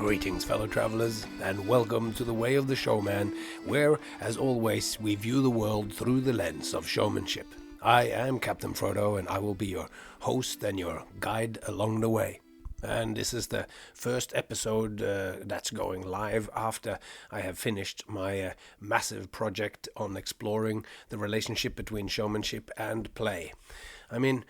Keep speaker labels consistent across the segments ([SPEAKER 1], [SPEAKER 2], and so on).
[SPEAKER 1] Greetings, fellow travelers, and welcome to the Way of the Showman, where, as always, we view the world through the lens of showmanship. I am Captain Frodo, and I will be your host and your guide along the way. And this is the first episode that's going live after I have finished my massive project on exploring the relationship between showmanship and play. I mean,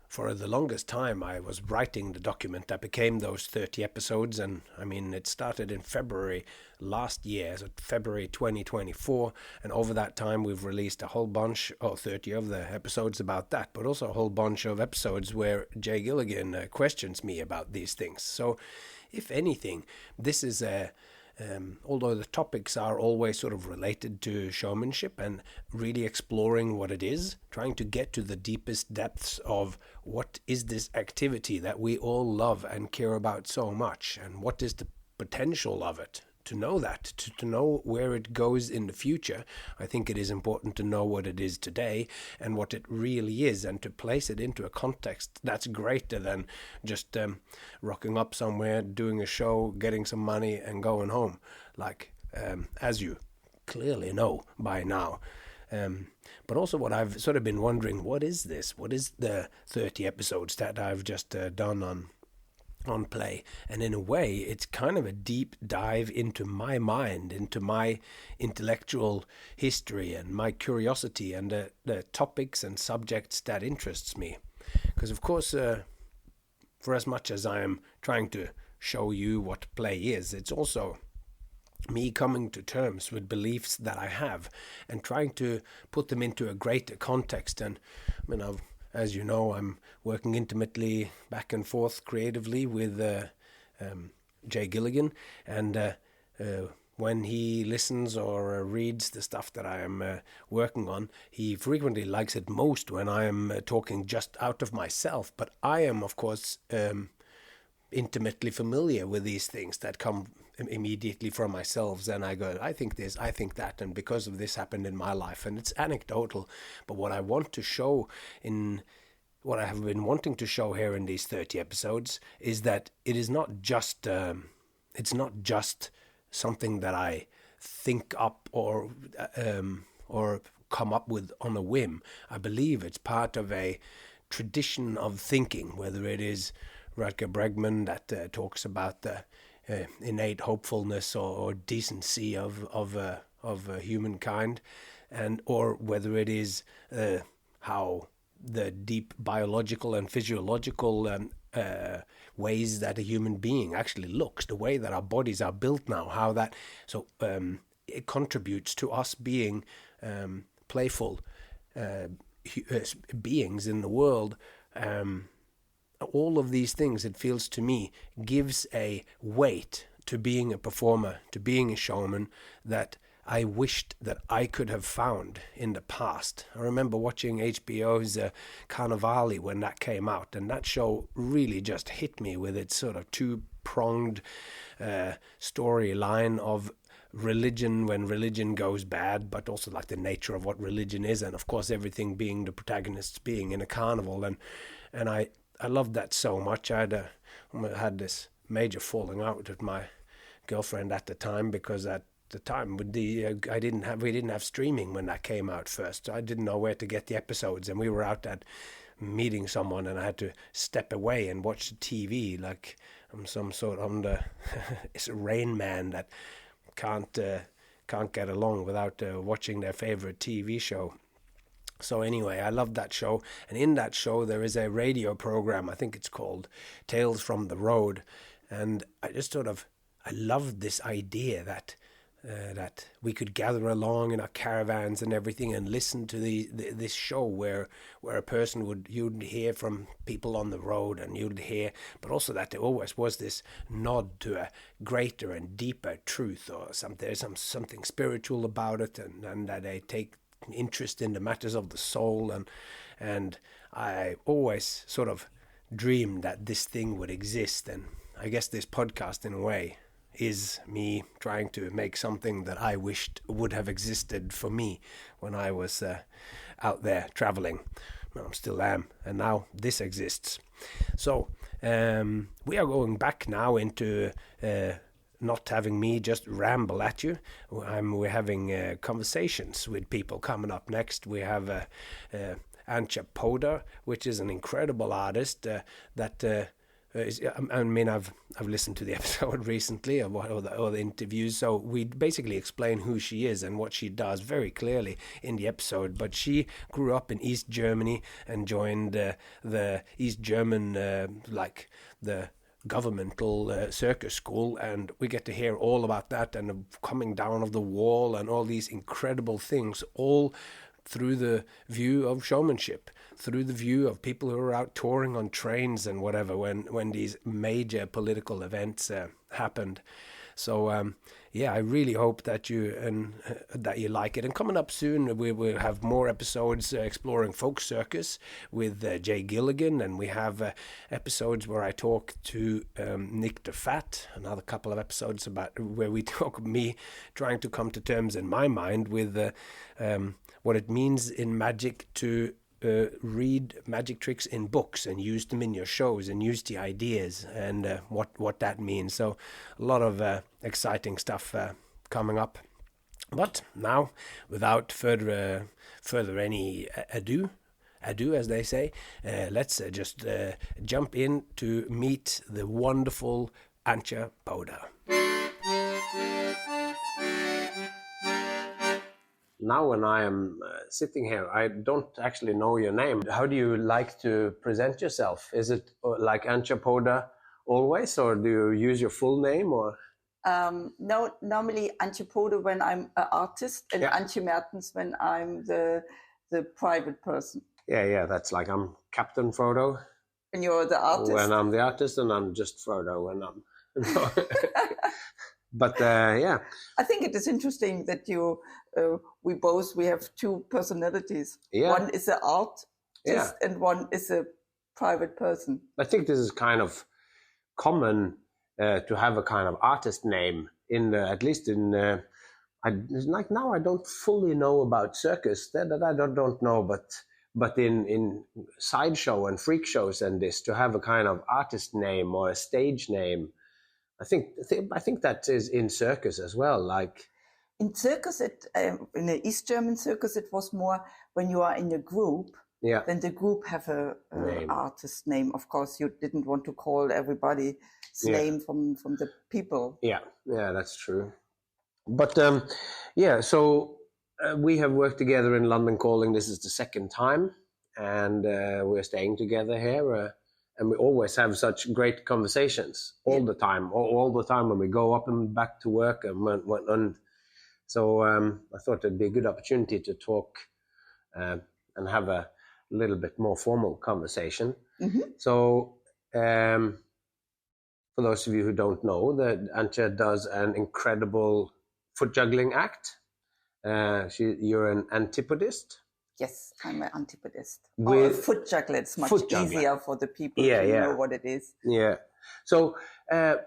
[SPEAKER 1] for the longest time I was writing the document that became those 30 episodes, and I mean it started in February last year, so February 2024, and over that time we've released a whole bunch, 30 of the episodes about that, but also a whole bunch of episodes where Jay Gilligan questions me about these things. So if anything, this is although the topics are always sort of related to showmanship and really exploring what it is, trying to get to the deepest depths of what is this activity that we all love and care about so much, and what is the potential of it. To know that, to know where it goes in the future, I think it is important to know what it is today and what it really is, and to place it into a context that's greater than just rocking up somewhere, doing a show, getting some money and going home, like as you clearly know by now. But also what I've sort of been wondering, what is this? What is the 30 episodes that I've just done on play? And in a way it's kind of a deep dive into my mind, into my intellectual history and my curiosity and the topics and subjects that interests me. Because of course for as much as I am trying to show you what play is, it's also me coming to terms with beliefs that I have and trying to put them into a greater context. And I mean, as you know, I'm working intimately back and forth creatively with Jay Gilligan, and when he listens or reads the stuff that I am working on, he frequently likes it most when I am talking just out of myself. But I am, of course, intimately familiar with these things that come immediately from myself, and I go, I think this, I think that, and because of this happened in my life, and it's anecdotal. But what I want to show what I have been wanting to show here in these 30 episodes is that it is not just it's not just something that I think up or come up with on a whim. I believe it's part of a tradition of thinking, whether it is Rutger Bregman that talks about the innate hopefulness or decency of humankind, and or whether it is how the deep biological and physiological ways that a human being actually looks, the way that our bodies are built now, how that it contributes to us being playful beings in the world. All of these things, it feels to me, gives a weight to being a performer, to being a showman, that I wished that I could have found in the past. I remember watching HBO's Carnivale when that came out, and that show really just hit me with its sort of two-pronged storyline of religion when religion goes bad, but also like the nature of what religion is, and of course everything being the protagonists being in a carnival, and I loved that so much. I had this major falling out with my girlfriend at the time, because at the time with we didn't have streaming when that came out first. So I didn't know where to get the episodes, and we were out at meeting someone, and I had to step away and watch the TV like I'm some sort of it's a Rain Man that can't get along without watching their favorite TV show. So anyway, I loved that show, and in that show there is a radio program, I think it's called Tales from the Road, and I loved this idea that we could gather along in our caravans and everything and listen to this show where a person you'd hear from people on the road, and you'd hear, but also that there always was this nod to a greater and deeper truth, or there's something spiritual about it, and that they take interest in the matters of the soul, and I always sort of dreamed that this thing would exist. And I guess this podcast in a way is me trying to make something that I wished would have existed for me when I was out there traveling. I still am, and now this exists. So we are going back now into not having me just ramble at you. We're having conversations with people coming up next. We have Antje Pode, which is an incredible artist that I've listened to the episode recently or the interviews, so we basically explain who she is and what she does very clearly in the episode. But she grew up in East Germany and joined the East German, the governmental circus school, and we get to hear all about that and the coming down of the wall and all these incredible things, all through the view of showmanship, through the view of people who are out touring on trains and whatever when these major political events happened. So I really hope that you like it. And coming up soon, we will have more episodes exploring folk circus with Jay Gilligan, and we have episodes where I talk to Nick the Fat. Another couple of episodes about where we talk me trying to come to terms in my mind with what it means in magic to read magic tricks in books and use them in your shows and use the ideas and what that means. So a lot of exciting stuff coming up. But now, without further any ado, as they say, let's just jump in to meet the wonderful Antje Pode. Now when I am sitting here, I don't actually know your name. How do you like to present yourself? Is it like Antje Pode always, or do you use your full name? Or
[SPEAKER 2] no, normally Antje Pode when I'm an artist, and Antje Mertens when I'm the private person.
[SPEAKER 1] Yeah, that's like I'm Captain Frodo.
[SPEAKER 2] And you're the artist?
[SPEAKER 1] When I'm the artist, and I'm just Frodo when I'm... But I
[SPEAKER 2] think it is interesting that we have two personalities.
[SPEAKER 1] Yeah.
[SPEAKER 2] One is an artist and one is a private person.
[SPEAKER 1] I think this is kind of common to have a kind of artist name at least in like now I don't fully know about circus that I don't know, but in sideshow and freak shows and this, to have a kind of artist name or a stage name. I think that is in circus as well. Like
[SPEAKER 2] in circus, in the East German circus, it was more when you are in a group.
[SPEAKER 1] Yeah.
[SPEAKER 2] Then the group have a artist name. Of course, you didn't want to call everybody's name from the people.
[SPEAKER 1] Yeah, that's true. But so we have worked together in London Calling. This is the second time, and we're staying together here. And we always have such great conversations all the time when we go up and back to work. And so I thought it'd be a good opportunity to talk and have a little bit more formal conversation.
[SPEAKER 2] Mm-hmm.
[SPEAKER 1] So for those of you who don't know, that Antje does an incredible foot juggling act. You're an antipodist.
[SPEAKER 2] Yes, I'm an antipodist. Or a foot juggler. It's much easier for the people to know what it is.
[SPEAKER 1] Yeah. So, and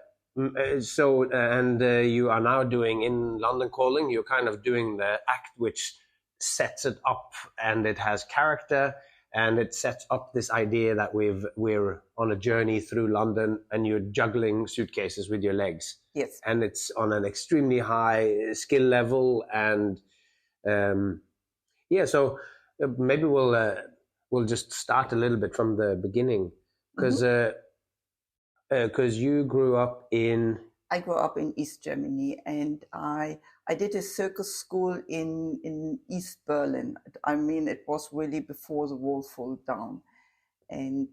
[SPEAKER 1] you are now doing in London Calling, you're kind of doing the act which sets it up, and it has character, and it sets up this idea that we're on a journey through London, and you're juggling suitcases with your legs.
[SPEAKER 2] Yes.
[SPEAKER 1] And it's on an extremely high skill level, and so. Maybe we'll just start a little bit from the beginning, because you grew up in...
[SPEAKER 2] I grew up in East Germany, and I did a circus school in East Berlin. I mean, it was really before the wall fell down, and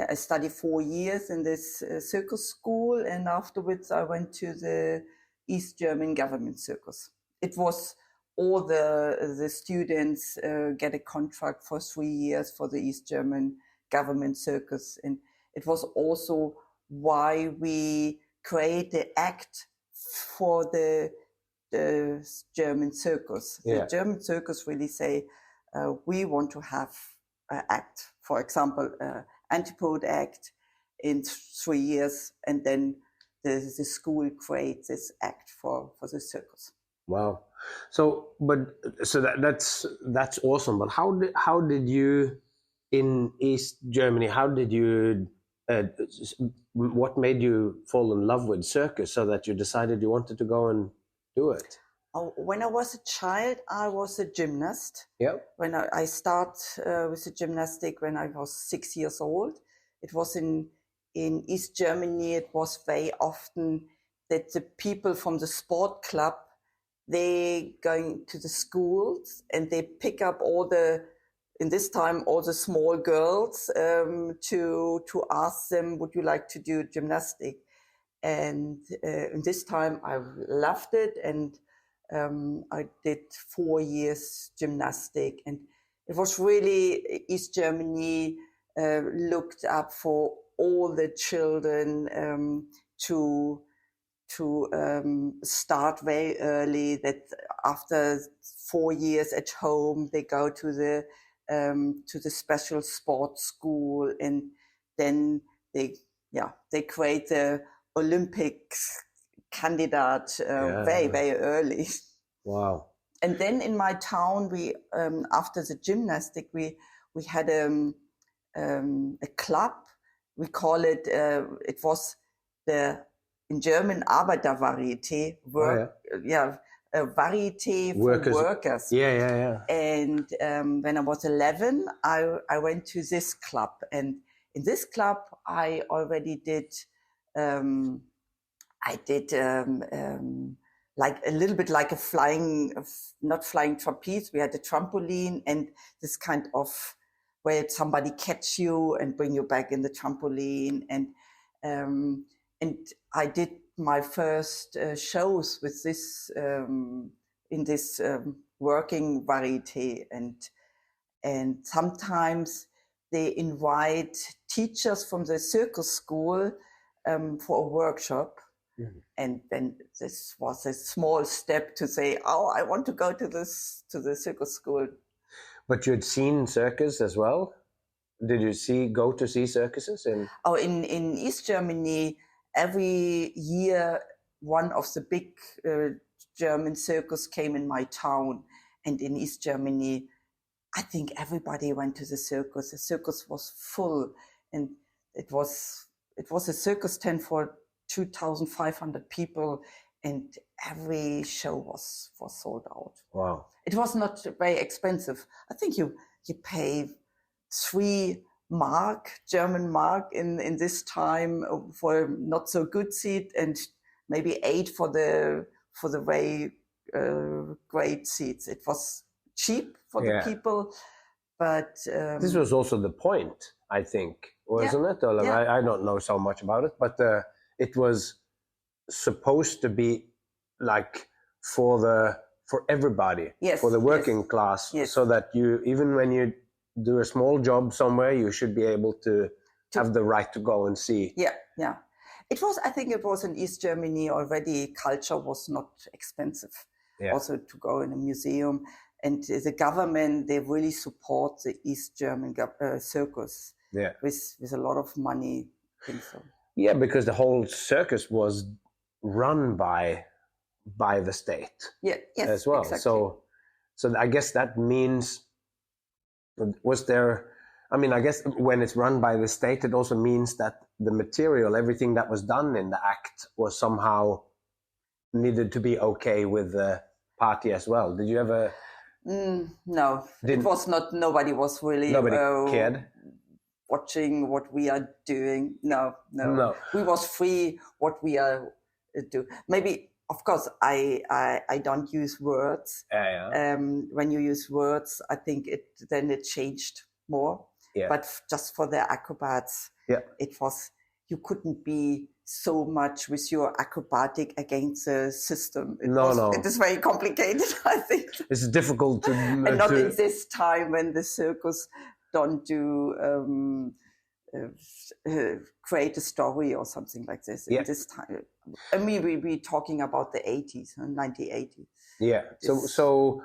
[SPEAKER 2] I studied 4 years in this circus school, and afterwards I went to the East German government circus. It was all the students get a contract for 3 years for the East German government circus. And it was also why we create the act for the German circus.
[SPEAKER 1] Yeah.
[SPEAKER 2] The German circus really say, we want to have an act, for example, Antje Pode act in 3 years, and then the school creates this act for the circus.
[SPEAKER 1] Wow. So, that's awesome. But how did you in East Germany? How did you? What made you fall in love with circus so that you decided you wanted to go and do it?
[SPEAKER 2] Oh, when I was a child, I was a gymnast.
[SPEAKER 1] Yeah.
[SPEAKER 2] When I start with the gymnastic when I was 6 years old, it was in East Germany. It was very often that the people from the sport club, they going to the schools and they pick up all the small girls to ask them, would you like to do gymnastic? And in this time I loved it, and I did 4 years gymnastic, and it was really East Germany looked up for all the children to start very early, that after 4 years at home they go to the special sports school, and then they create the Olympics candidate very, very early.
[SPEAKER 1] Wow.
[SPEAKER 2] And then in my town, we after the gymnastic, we had a club. We call it, it was in German Arbeitervarieté, Varieté for workers.
[SPEAKER 1] Yeah.
[SPEAKER 2] And when I was 11, I went to this club, and in this club I already did like a little bit like not flying trapeze. We had a trampoline and this kind of where somebody catch you and bring you back in the trampoline, and I did my first shows with this in this working varieté, and sometimes they invite teachers from the circus school for a workshop. Mm-hmm. And then this was a small step to say, oh, I want to go to the circus school.
[SPEAKER 1] But you had seen circus as well? Did you go to see circuses? In
[SPEAKER 2] East Germany, every year one of the big German circus came in my town. And in East Germany, I think everybody went to the circus. The circus was full, and it was a circus tent for 2,500 people, and every show was sold out.
[SPEAKER 1] Wow.
[SPEAKER 2] It was not very expensive. I think you pay 3 German mark in this time for not so good seat, and maybe 8 for the very great seats. It was cheap for the people, but
[SPEAKER 1] this was also the point, I think, wasn't it? I don't know so much about it, but it was supposed to be like for everybody, for the working class, so that you, even when you do a small job somewhere, you should be able to have the right to go and see.
[SPEAKER 2] Yeah. I think it was in East Germany already, culture was not expensive. Yeah. Also to go in a museum, and the government, they really support the East German circus with a lot of money, I think so.
[SPEAKER 1] Yeah, because the whole circus was run by the state.
[SPEAKER 2] Yes,
[SPEAKER 1] as well.
[SPEAKER 2] Exactly.
[SPEAKER 1] So I guess that means, I guess when it's run by the state, it also means that the material, everything that was done in the act, was somehow needed to be okay with the party as well. Did you ever?
[SPEAKER 2] No, it was not. Nobody was really.
[SPEAKER 1] Nobody cared.
[SPEAKER 2] Watching what we are doing. No. We was free what we are do. Maybe, of course, I don't use words. When you use words, I think it changed more. Yeah. But just for the acrobats, it was, you couldn't be so much with your acrobatic against the system. It is very complicated, I think.
[SPEAKER 1] It's difficult to...
[SPEAKER 2] and not in this time when the circus don't do create a story or something like this. In this time, I mean, we're talking about the 80s, 1980s.
[SPEAKER 1] Yeah. So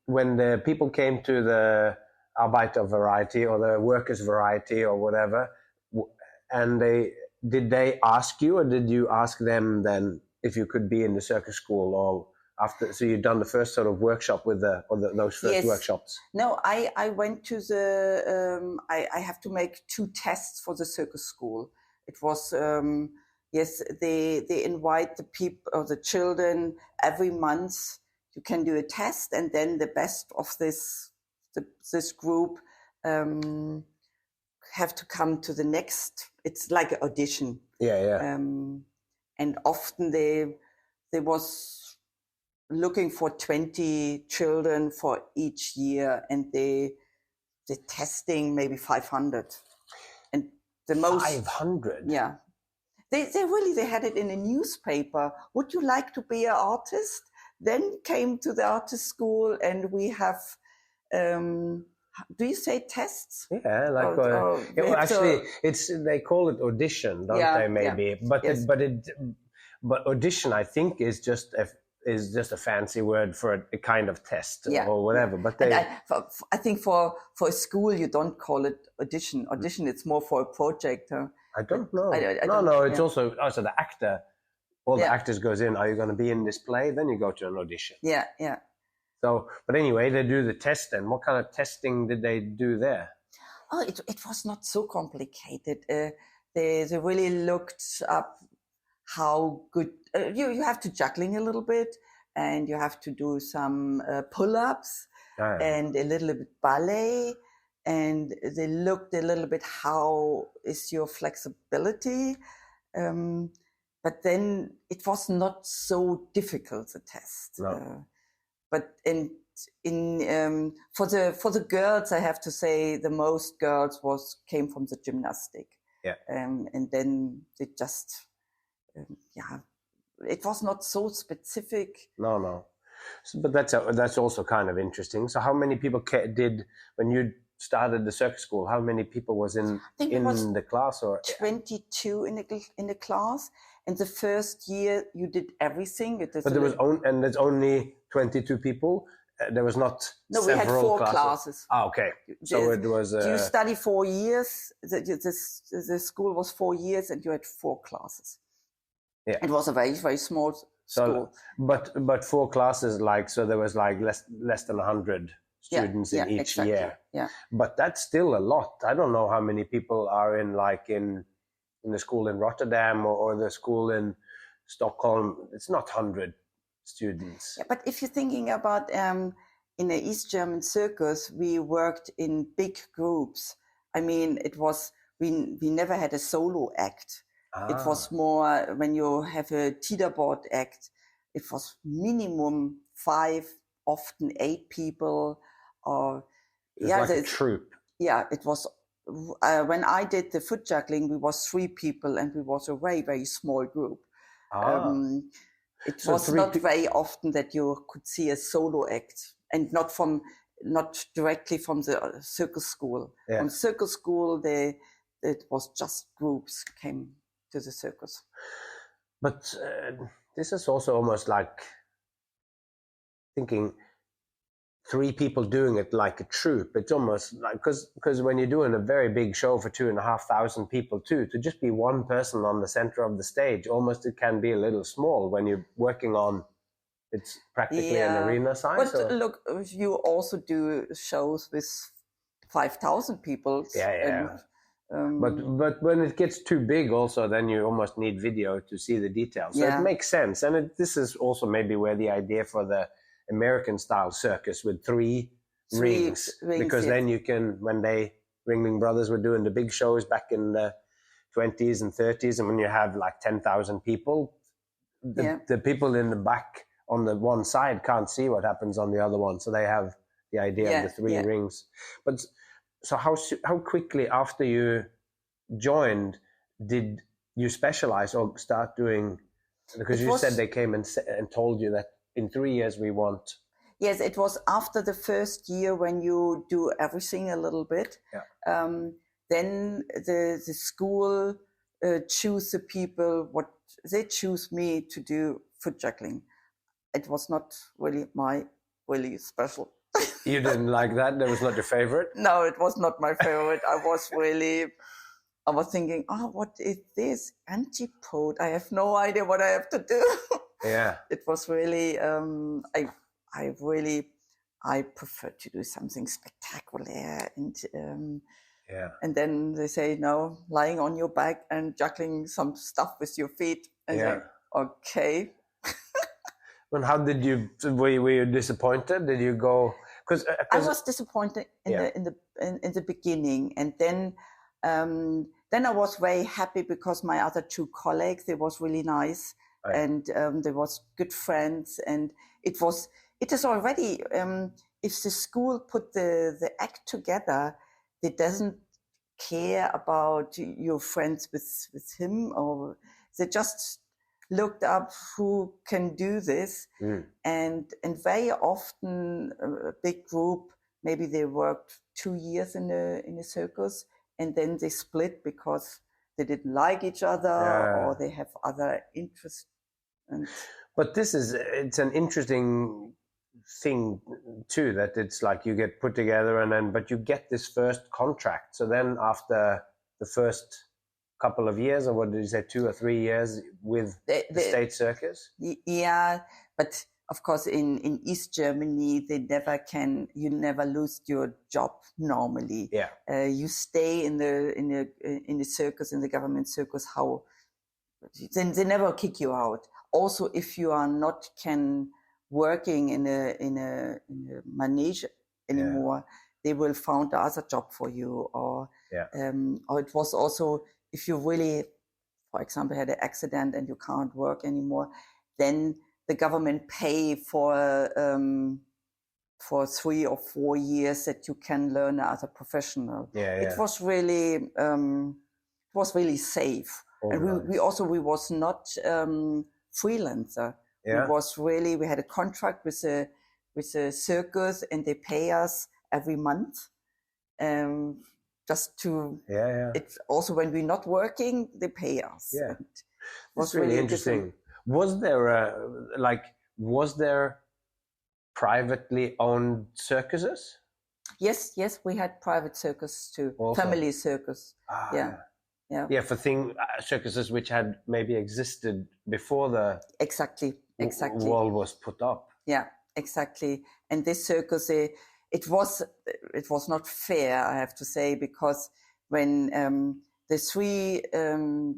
[SPEAKER 1] when the people came to the Arbeiter variety or the workers variety or whatever, and did they ask you, or did you ask them then if you could be in the circus school, or after? So you'd done the first sort of workshop with those first
[SPEAKER 2] Yes.
[SPEAKER 1] workshops.
[SPEAKER 2] No, I went to the. I have to make 2 tests for the circus school. It was yes. They invite the people or the children every month. You can do a test, and then the best of this group have to come to the next. It's like an audition.
[SPEAKER 1] Yeah.
[SPEAKER 2] And often they was looking for 20 children for each year, and they testing maybe 500, and the most
[SPEAKER 1] 500.
[SPEAKER 2] Yeah, they had it in a newspaper. Would you like to be an artist? Then came to the artist school, and we have. Do you say tests?
[SPEAKER 1] Yeah, like actually, they call it audition, don't they? Maybe, but audition, I think, is just a fancy word for a kind of test or whatever. But
[SPEAKER 2] I think for a school you don't call it audition. Audition, it's more for a project.
[SPEAKER 1] I don't know. No. It's also the actor. All the actors goes in. Are you going to be in this play? Then you go to an audition.
[SPEAKER 2] Yeah.
[SPEAKER 1] So, but anyway, they do the test. And what kind of testing did they do there?
[SPEAKER 2] Oh, it was not so complicated. They really looked up how good you have to juggling a little bit, and you have to do some pull-ups and a little bit ballet, and they looked a little bit how is your flexibility. But then it was not so difficult, the test.
[SPEAKER 1] No.
[SPEAKER 2] But for the girls, I have to say the most girls came from the gymnastic.
[SPEAKER 1] Yeah.
[SPEAKER 2] And then they just it was not so specific.
[SPEAKER 1] No. But that's also kind of interesting. So how many people did when you started the circus school? How many people was in the class? Or
[SPEAKER 2] 22 in the class. And the first year you did everything.
[SPEAKER 1] But there's only 22 people. There was not.
[SPEAKER 2] No, we had 4 classes.
[SPEAKER 1] Okay. So it was.
[SPEAKER 2] You study 4 years. The school was 4 years, and you had 4 classes.
[SPEAKER 1] Yeah.
[SPEAKER 2] It was a very, very small school.
[SPEAKER 1] But 4 classes, so there was less than 100 students in each year.
[SPEAKER 2] Yeah.
[SPEAKER 1] But that's still a lot. I don't know how many people are in the school in Rotterdam or the school in Stockholm. It's not 100 students.
[SPEAKER 2] Yeah, but if you're thinking about in the East German circus, we worked in big groups. I mean, it was we never had a solo act. It was more when you have a teeterboard act. It was minimum 5, often 8 people.
[SPEAKER 1] It's like a troupe.
[SPEAKER 2] Yeah, it was. When I did the foot juggling, we was 3 people, and we was a very, very small group. It was not very often that you could see a solo act, and not directly from the circus school.
[SPEAKER 1] Yeah.
[SPEAKER 2] From circus school, it was just groups came to the circus.
[SPEAKER 1] But this is also almost like thinking 3 people doing it like a troupe. It's almost like because when you're doing a very big show for 2,500 people too, to just be one person on the center of the stage, almost it can be a little small when you're working on. It's practically an arena size.
[SPEAKER 2] But look, you also do shows with 5,000 people.
[SPEAKER 1] Yeah. But when it gets too big, also then you almost need video to see the details. So it makes sense, and this is also maybe where the idea for the American style circus with 3 rings, because then you can, when Ringling Brothers were doing the big shows back in the 20s and 30s, and when you have 10,000 people, the people in the back on the one side can't see what happens on the other one, so they have the idea of the 3 rings. But so how quickly after you joined did you specialize or start doing? Because you said they came and told you that in 3 years we want.
[SPEAKER 2] Yes, it was after the first year when you do everything a little bit.
[SPEAKER 1] Yeah.
[SPEAKER 2] Then the school choose the people. What they choose me to do foot juggling. It was not really special.
[SPEAKER 1] You didn't like that? That was not your favorite?
[SPEAKER 2] No, it was not my favorite. I was thinking, what is this? Antje Pode. I have no idea what I have to do.
[SPEAKER 1] Yeah.
[SPEAKER 2] It was really, I prefer to do something spectacular, and then they say, no, lying on your back and juggling some stuff with your feet. And
[SPEAKER 1] Yeah.
[SPEAKER 2] okay.
[SPEAKER 1] And how did you? Were you disappointed? Did you go? Because
[SPEAKER 2] I was disappointed in the beginning, and then I was very happy because my other two colleagues, they was really nice, and they was good friends, and it is already if the school put the act together, it doesn't care about your friends with him, or they just looked up who can do this, and very often a big group, maybe they worked 2 years in a circus, and then they split because they didn't like each other or they have other interests.
[SPEAKER 1] But it's an interesting thing too, that it's like you get put together but you get this first contract. So then after the first couple of years, or what did you say, 2 or 3 years with the state circus?
[SPEAKER 2] Yeah, but of course in East Germany you never lose your job normally.
[SPEAKER 1] Yeah.
[SPEAKER 2] You stay in the circus, in the government circus. They never kick you out. Also, if you are not working in a manege anymore, they will find another job for you. Or it was also, if you really, for example, had an accident and you can't work anymore, then the government pay for 3 or 4 years that you can learn as a professional. It was really safe. And we was not freelancer. We had a contract with a circus, and they pay us every month. Just to, it's also when we're not working, they pay us.
[SPEAKER 1] Yeah, it was really interesting. Was there privately owned circuses?
[SPEAKER 2] Yes, we had private circus too, also. Family circus. Yeah,
[SPEAKER 1] for circuses which had maybe existed before the
[SPEAKER 2] exactly
[SPEAKER 1] wall was put up.
[SPEAKER 2] Yeah, exactly. And this circus, it was not fair, I have to say, because when the 3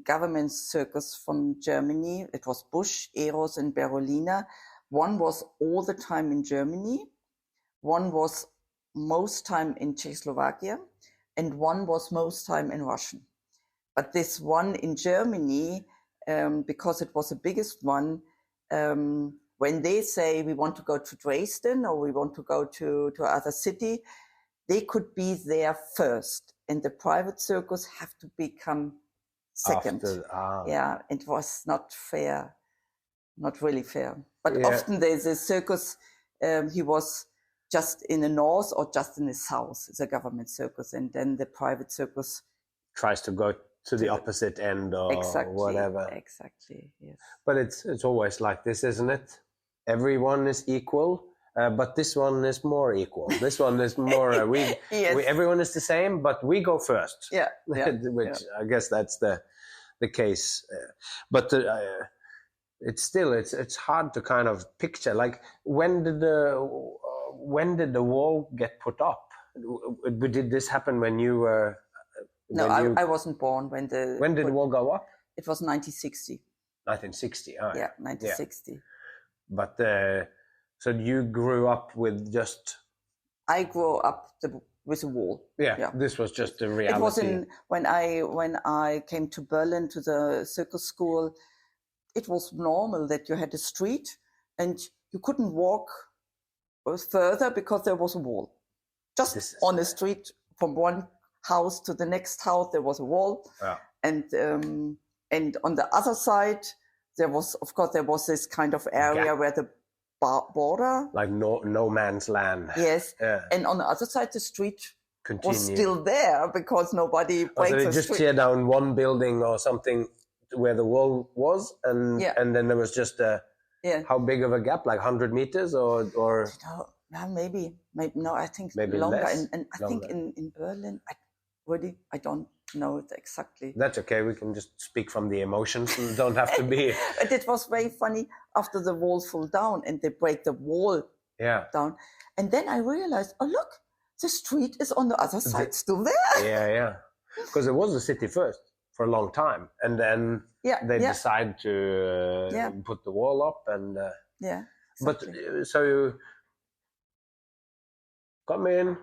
[SPEAKER 2] government circus from Germany, it was Busch, Eros, and Berolina. One was all the time in Germany, one was most time in Czechoslovakia, and one was most time in Russian. But this one in Germany, because it was the biggest one, when they say we want to go to Dresden or we want to go to other city, they could be there first, and the private circus have to become second. Yeah, it was not fair, not really fair. But often there's a circus, he was just in the north or just in the south, the government circus, and then the private circus
[SPEAKER 1] tries to go to the opposite end or whatever.
[SPEAKER 2] Exactly, yes.
[SPEAKER 1] But it's always like this, isn't it? Everyone is equal, but this one is more equal. This one is more, everyone is the same, but we go first.
[SPEAKER 2] Yeah.
[SPEAKER 1] I guess that's the case. But it's hard to kind of picture, like, when did the wall get put up? Did this happen when you were...
[SPEAKER 2] No, I wasn't born when the...
[SPEAKER 1] When did the wall go up?
[SPEAKER 2] It was 1960.
[SPEAKER 1] 1960,
[SPEAKER 2] yeah, 1960.
[SPEAKER 1] Yeah. But so you grew up with just...
[SPEAKER 2] I grew up with a wall.
[SPEAKER 1] Yeah, this was just the reality.
[SPEAKER 2] It was when I came to Berlin to the circus school, it was normal that you had a street and you couldn't walk further because there was a wall. Just on the street from one house to the next house, there was a wall.
[SPEAKER 1] Yeah.
[SPEAKER 2] And on the other side, there was this kind of area where the border,
[SPEAKER 1] like no man's land.
[SPEAKER 2] Yes. Yeah. And on the other side, the street was still there because nobody breaks
[SPEAKER 1] so they
[SPEAKER 2] the
[SPEAKER 1] just
[SPEAKER 2] street.
[SPEAKER 1] tear down one building or something where the wall was, and then there was just how big of a gap, like 100 meters or
[SPEAKER 2] maybe no, I think
[SPEAKER 1] maybe
[SPEAKER 2] longer.
[SPEAKER 1] Less,
[SPEAKER 2] and I think in Berlin, really, I don't know it exactly.
[SPEAKER 1] That's okay. We can just speak from the emotions and don't have to be.
[SPEAKER 2] And it was very funny after the wall fell down and they break the wall down. And then I realized, oh, look, the street is on the other side still there.
[SPEAKER 1] Yeah. Because it was the city first for a long time. And then they decide to put the wall up. And exactly. But so you come in.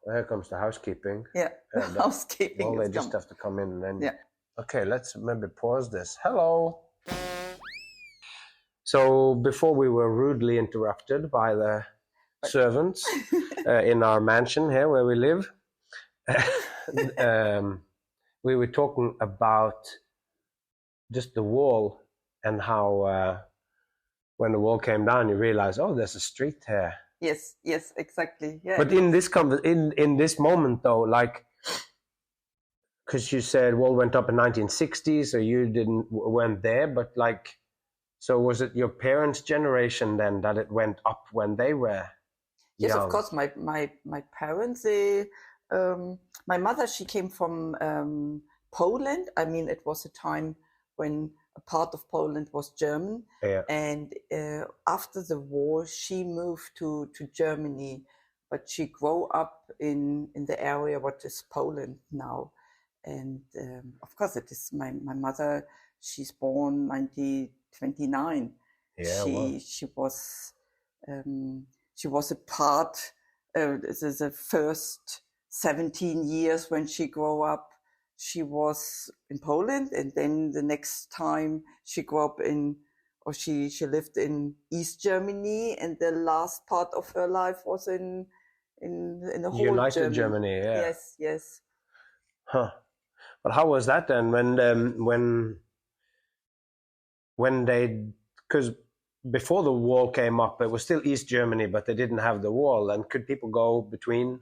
[SPEAKER 1] Here comes the housekeeping.
[SPEAKER 2] Yeah, housekeeping.
[SPEAKER 1] Well, they just have to come in and then... Yeah. Okay, let's maybe pause this. Hello. So before we were rudely interrupted by the servants in our mansion here where we live, we were talking about just the wall and how when the wall came down, you realize, oh, there's a street here.
[SPEAKER 2] Yes, exactly. Yeah.
[SPEAKER 1] But in this moment, though, like, because you said wall went up in 1960, so you weren't there, but like, so was it your parents' generation then that it went up when they were
[SPEAKER 2] Yes,
[SPEAKER 1] young?
[SPEAKER 2] Of course. My parents, they, my mother, she came from Poland. I mean, it was a time when a part of Poland was German. Yeah. And after the war, she moved to Germany, but she grew up in the area what is Poland now. And of course, it is my mother. She's born 1929. Yeah, she was a part. The first 17 years when she grew up, she was in Poland, and then the next time she grew up she lived in East Germany, and the last part of her life was in the whole
[SPEAKER 1] United Germany. Yeah.
[SPEAKER 2] Yes.
[SPEAKER 1] Huh. But how was that then when they, because before the wall came up, it was still East Germany, but they didn't have the wall. And could people go between?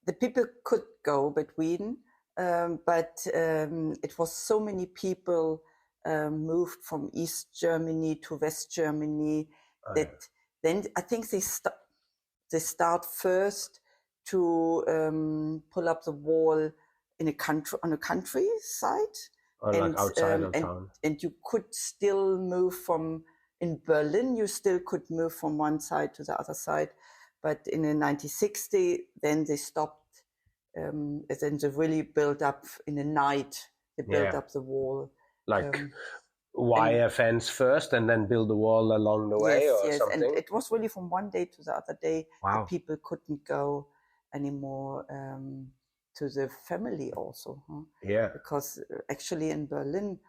[SPEAKER 2] The people could go between, but it was so many people moved from East Germany to West Germany that then I think they start first to pull up the wall on a countryside,
[SPEAKER 1] like outside of town.
[SPEAKER 2] And you could still move in Berlin, you still could move from one side to the other side. But in 1960, then they stopped, and then they really built up in the night. They built up the wall.
[SPEAKER 1] Like wire fence first and then build the wall along the way something?
[SPEAKER 2] And it was really from one day to the other day. Wow. The people couldn't go anymore to the family also. Huh? Yeah. Because actually in Berlin,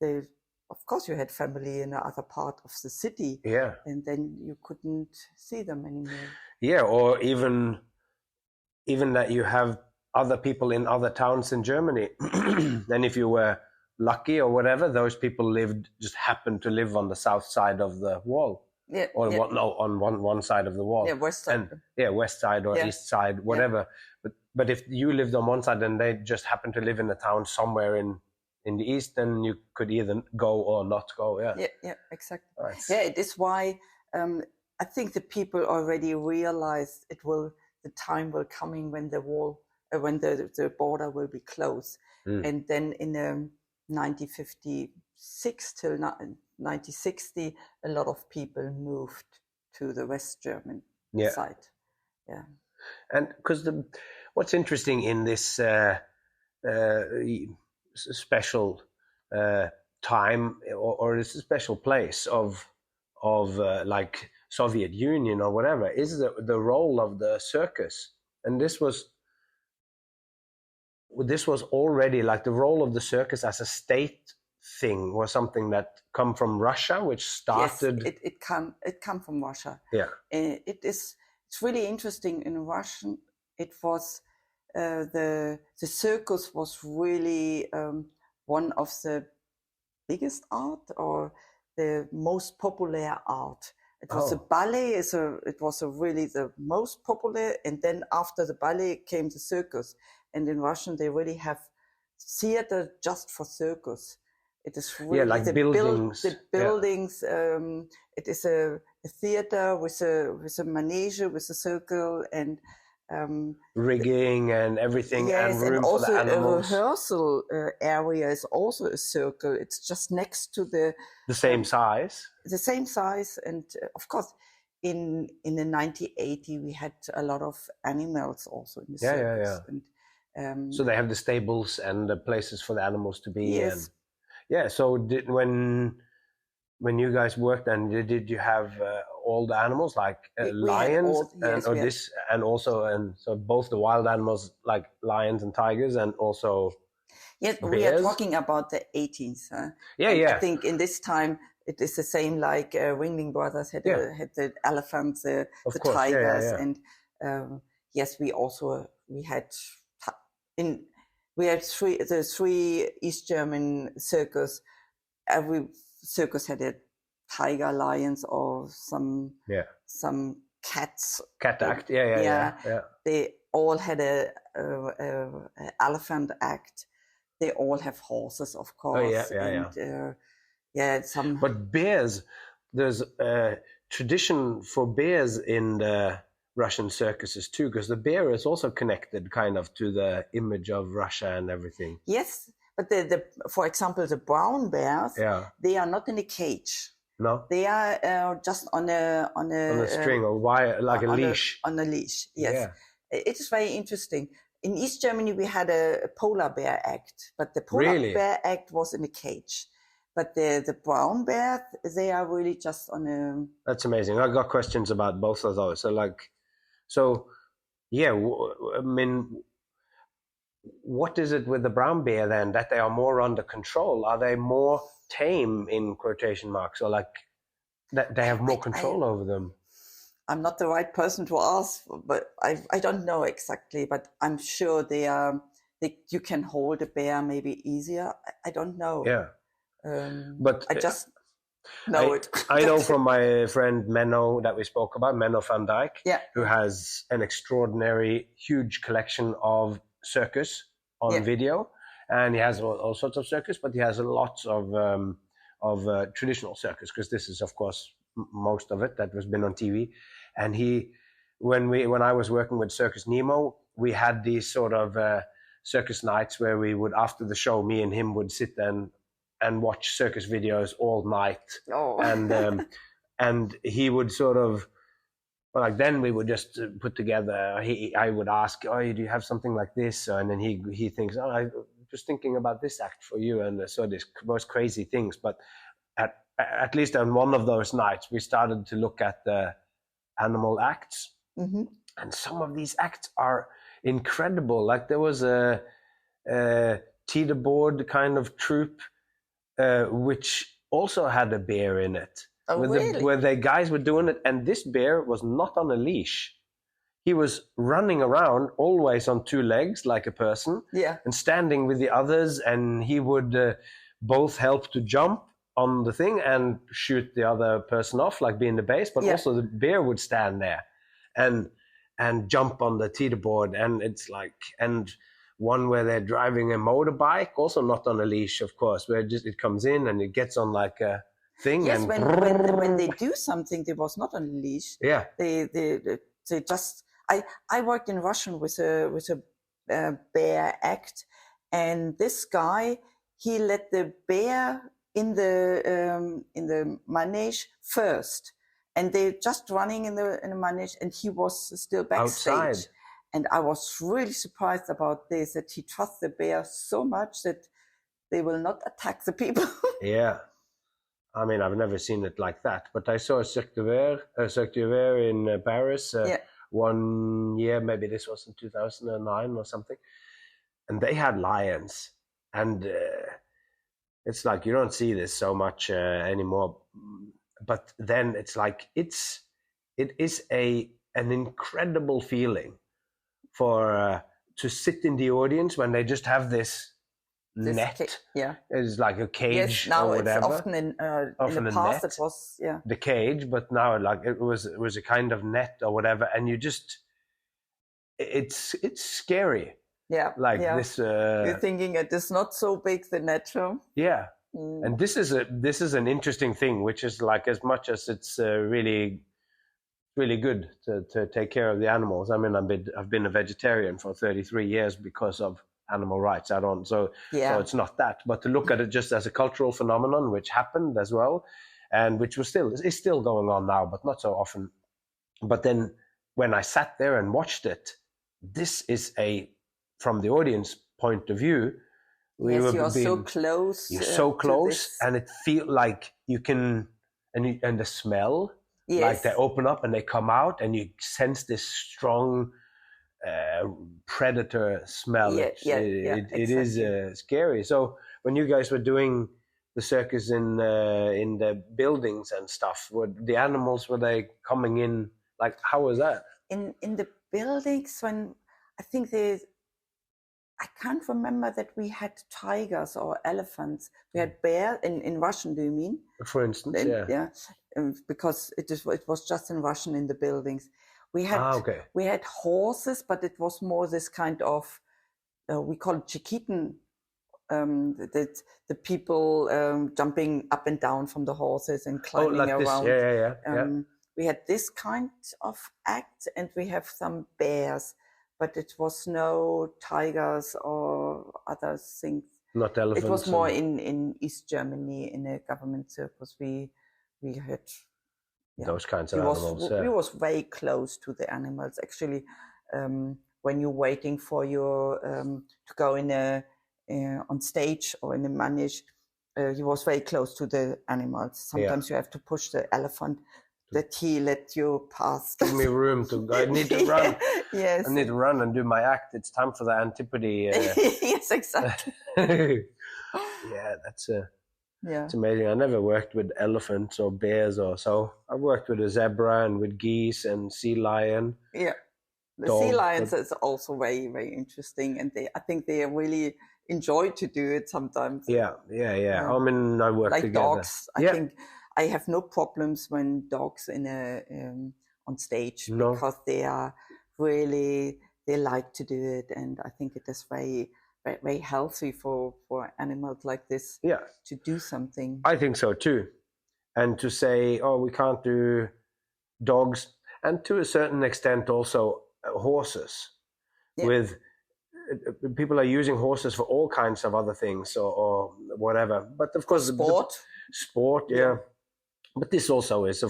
[SPEAKER 2] of course you had family in the other part of the city. Yeah. And then you couldn't see them anymore.
[SPEAKER 1] Yeah, or even that you have other people in other towns in Germany. And if you were lucky or whatever, those people just happened to live on the south side of the wall. Yeah. Or on one side of the wall.
[SPEAKER 2] Yeah, west side.
[SPEAKER 1] West side or east side, whatever. Yeah. But if you lived on one side and they just happened to live in a town somewhere in the east, then you could either go or not go.
[SPEAKER 2] Yeah, exactly. Right. Yeah, it is why I think the people already realized the time will coming when the wall, when the border will be closed. And then in 1956 till 1960, a lot of people moved to the West German side. Yeah.
[SPEAKER 1] And because what's interesting in this special time or this special place of like Soviet Union or whatever is the role of the circus. And this was already like the role of the circus as a state thing was something that come from Russia, which started.
[SPEAKER 2] Yes, it come from Russia.
[SPEAKER 1] Yeah,
[SPEAKER 2] it's really interesting. In Russian, it was the circus was really one of the biggest art or the most popular art. It was a ballet. It was really the most popular, and then after the ballet came the circus. And in Russian, they really have theater just for circus. It is really
[SPEAKER 1] like the buildings.
[SPEAKER 2] The buildings. It is a theater with a manege, with a circle, and
[SPEAKER 1] rigging and everything,
[SPEAKER 2] yes,
[SPEAKER 1] and room
[SPEAKER 2] also
[SPEAKER 1] for the animals.
[SPEAKER 2] a rehearsal area is also a circle. It's just next to the
[SPEAKER 1] same size.
[SPEAKER 2] The same size, and of course, in the 1980 we had a lot of animals also in the circus. And,
[SPEAKER 1] so they have the stables and the places for the animals to be.
[SPEAKER 2] Yes.
[SPEAKER 1] And, so when you guys worked, then did you have all the animals like lions and so both the wild animals like lions and tigers and also
[SPEAKER 2] yes,
[SPEAKER 1] bears?
[SPEAKER 2] We are talking about the 18th. I think in this time it is the same like Ringling Brothers had the elephants, the tigers, and yes, we had three East German circus. Every circus had a tiger, lions, or some cats.
[SPEAKER 1] Cat act,
[SPEAKER 2] They all had a elephant act. They all have horses, of course.
[SPEAKER 1] But bears, there's a tradition for bears in the Russian circuses too, because the bear is also connected kind of to the image of Russia and everything.
[SPEAKER 2] Yes, but for example, the brown bears, they are not in a cage.
[SPEAKER 1] No,
[SPEAKER 2] they are just on a
[SPEAKER 1] string or wire, like a leash.
[SPEAKER 2] On a leash, yes. It is very interesting. In East Germany, we had a polar bear act, but the polar bear act was in a cage. But the brown bears, they are really just on a...
[SPEAKER 1] That's amazing. I got questions about both of those. I mean, what is it with the brown bear then, that they are more under control? Are they more tame, in quotation marks, or like that they have more control over them?
[SPEAKER 2] I'm not the right person to ask, but I don't know exactly, but I'm sure you can hold a bear maybe easier. I don't know.
[SPEAKER 1] Yeah.
[SPEAKER 2] But I just know it.
[SPEAKER 1] I know from my friend Menno that we spoke about, Menno van Dijk, who has an extraordinary, huge collection of circus on video, and he has all sorts of circus, but he has lots of traditional circus, because this is, of course, most of it that was been on TV. And when I was working with Circus Nemo, we had these sort of circus nights where we would, after the show, me and him would sit and watch circus videos all night.
[SPEAKER 2] Oh.
[SPEAKER 1] And he would sort of, then we would just put together, I would ask, do you have something like this? And then he thinks, I'm just thinking about this act for you. And so these most crazy things. But at least on one of those nights, we started to look at the animal acts.
[SPEAKER 2] Mm-hmm.
[SPEAKER 1] And some of these acts are incredible. Like there was a teeterboard kind of troupe, which also had a bear in it.
[SPEAKER 2] Oh, really?
[SPEAKER 1] Where the guys were doing it, and this bear was not on a leash. He was running around always on two legs like a person, and standing with the others, and he would both help to jump on the thing and shoot the other person off, like being the base, but also the bear would stand there and jump on the teeterboard. And it's like, and one where they're driving a motorbike, also not on a leash, of course, where it comes in and it gets on like a thing.
[SPEAKER 2] Yes,
[SPEAKER 1] and
[SPEAKER 2] when they do something, they was not on a leash.
[SPEAKER 1] Yeah.
[SPEAKER 2] They just, I worked in Russian with a bear act, and this guy, he let the bear in the manege first, and they just running in the manege, and he was still backstage.
[SPEAKER 1] Outside.
[SPEAKER 2] And I was really surprised about this, that he trusts the bear so much that they will not attack the people.
[SPEAKER 1] Yeah. I mean, I've never seen it like that, but I saw a Cirque du Verre in Paris 1 year, maybe this was in 2009 or something, and they had lions, and it's like you don't see this so much anymore, but then it's like it is an incredible feeling for to sit in the audience when they just have this net. It's like a cage.
[SPEAKER 2] Yes, now
[SPEAKER 1] or whatever.
[SPEAKER 2] It's often in the past net, it was
[SPEAKER 1] the cage, but now like it was a kind of net or whatever, and you just it's scary.
[SPEAKER 2] Yeah,
[SPEAKER 1] like this.
[SPEAKER 2] You're thinking it is not so big, the net.
[SPEAKER 1] Yeah, and this is an interesting thing, which is like, as much as it's really really good to take care of the animals. I mean, I've been a vegetarian for 33 years because of animal rights. So it's not that, but to look at it just as a cultural phenomenon, which happened as well, and which is still going on now, but not so often. But then when I sat there and watched it, this is from the audience point of view,
[SPEAKER 2] you're so close.
[SPEAKER 1] You're so close, and it feels like you can, and the smell, like they open up and they come out, and you sense this strong predator smell. It is scary. So when you guys were doing the circus in the buildings and stuff, were the animals, were they coming in? Like, how was that?
[SPEAKER 2] In the buildings, when I think I can't remember that we had tigers or elephants. We had bear in Russian. Do you mean?
[SPEAKER 1] For instance,
[SPEAKER 2] because it was just in Russian in the buildings. We had horses, but it was more this kind of we call it chikiten. The people jumping up and down from the horses and climbing around.
[SPEAKER 1] This.
[SPEAKER 2] We had this kind of act, and we have some bears, but it was no tigers or other things.
[SPEAKER 1] Not elephants.
[SPEAKER 2] It was more in East Germany in a government circus. We had
[SPEAKER 1] those kinds of animals.
[SPEAKER 2] We was very close to the animals. Actually, when you're waiting for your to go on stage or in a manege, you was very close to the animals. Sometimes you have to push the elephant that he let you pass.
[SPEAKER 1] Give me room I need to run.
[SPEAKER 2] Yes.
[SPEAKER 1] I need to run and do my act. It's time for the Antje Pode.
[SPEAKER 2] Yes, exactly.
[SPEAKER 1] That's it's amazing. I never worked with elephants or bears or so. I worked with a zebra and with geese and sea lion.
[SPEAKER 2] Yeah. The sea lions is also very, very interesting, and I think they really enjoy to do it sometimes.
[SPEAKER 1] Yeah. I mean, I work
[SPEAKER 2] like
[SPEAKER 1] together.
[SPEAKER 2] Dogs. I think I have no problems when dogs on stage because they are really, they like to do it, and I think it is very, very, very healthy for animals like this to do something.
[SPEAKER 1] I think so too, and to say, we can't do dogs, and to a certain extent also horses. With people are using horses for all kinds of other things or whatever, but of course sport. But this also is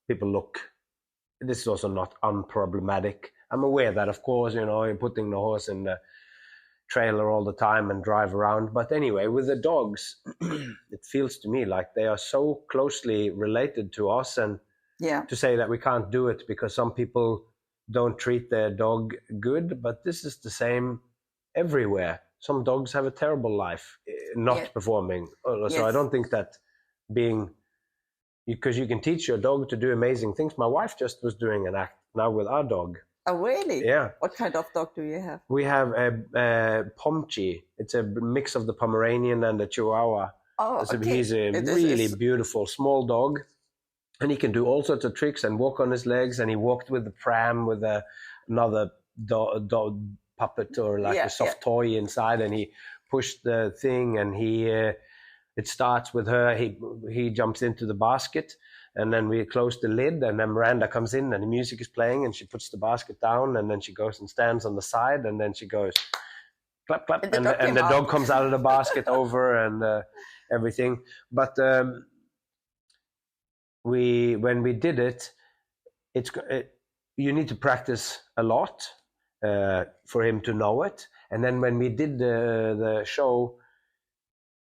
[SPEAKER 1] people look. This is also not unproblematic. I'm aware that, of course, you're putting the horse in the trailer all the time and drive around. But anyway, with the dogs, it feels to me like they are so closely related to us, and to say that we can't do it because some people don't treat their dog good, but this is the same everywhere. Some dogs have a terrible life, not performing. So I don't think that because you can teach your dog to do amazing things. My wife just was doing an act now with our dog.
[SPEAKER 2] Oh, really?
[SPEAKER 1] Yeah.
[SPEAKER 2] What kind of dog do you have?
[SPEAKER 1] We have a Pomchi. It's a mix of the Pomeranian and the Chihuahua.
[SPEAKER 2] Oh, okay.
[SPEAKER 1] He's a really beautiful small dog, and he can do all sorts of tricks and walk on his legs. And he walked with the pram with another dog puppet or a soft toy inside, and he pushed the thing, and it starts with her. He jumps into the basket, and then we close the lid, and then Miranda comes in, and the music is playing, and she puts the basket down, and then she goes and stands on the side, and then she goes clap clap, and the dog comes out of the basket over and everything. But when we did it, you need to practice a lot for him to know it. And then when we did the show,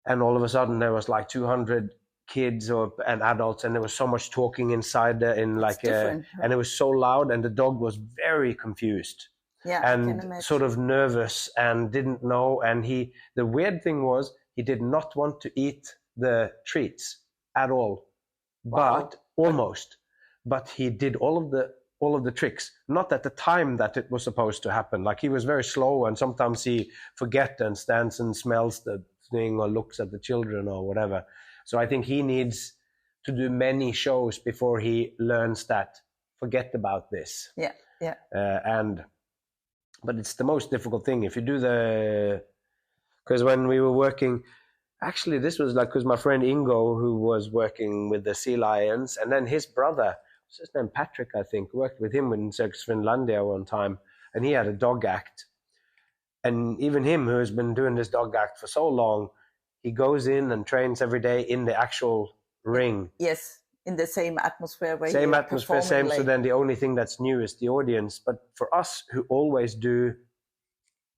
[SPEAKER 1] and all of a sudden there was like 200 kids and adults, and there was so much talking inside and it was so loud, and the dog was very confused and sort of nervous and didn't know. And the weird thing was he did not want to eat the treats at all.
[SPEAKER 2] Wow.
[SPEAKER 1] But he did all of the tricks, not at the time that it was supposed to happen. Like, he was very slow, and sometimes he forget and stands and smells the thing or looks at the children or whatever. So I think he needs to do many shows before he learns that forget about this. But it's the most difficult thing if you do because when we were working. Actually, this was because my friend Ingo, who was working with the sea lions, and then his brother his name Patrick, I think, worked with him in Circus Finlandia one time, and he had a dog act. And even him, who has been doing this dog act for so long, he goes in and trains every day in the actual ring.
[SPEAKER 2] Yes, in the same atmosphere.
[SPEAKER 1] Same atmosphere, same. So then the only thing that's new is the audience. But for us who always do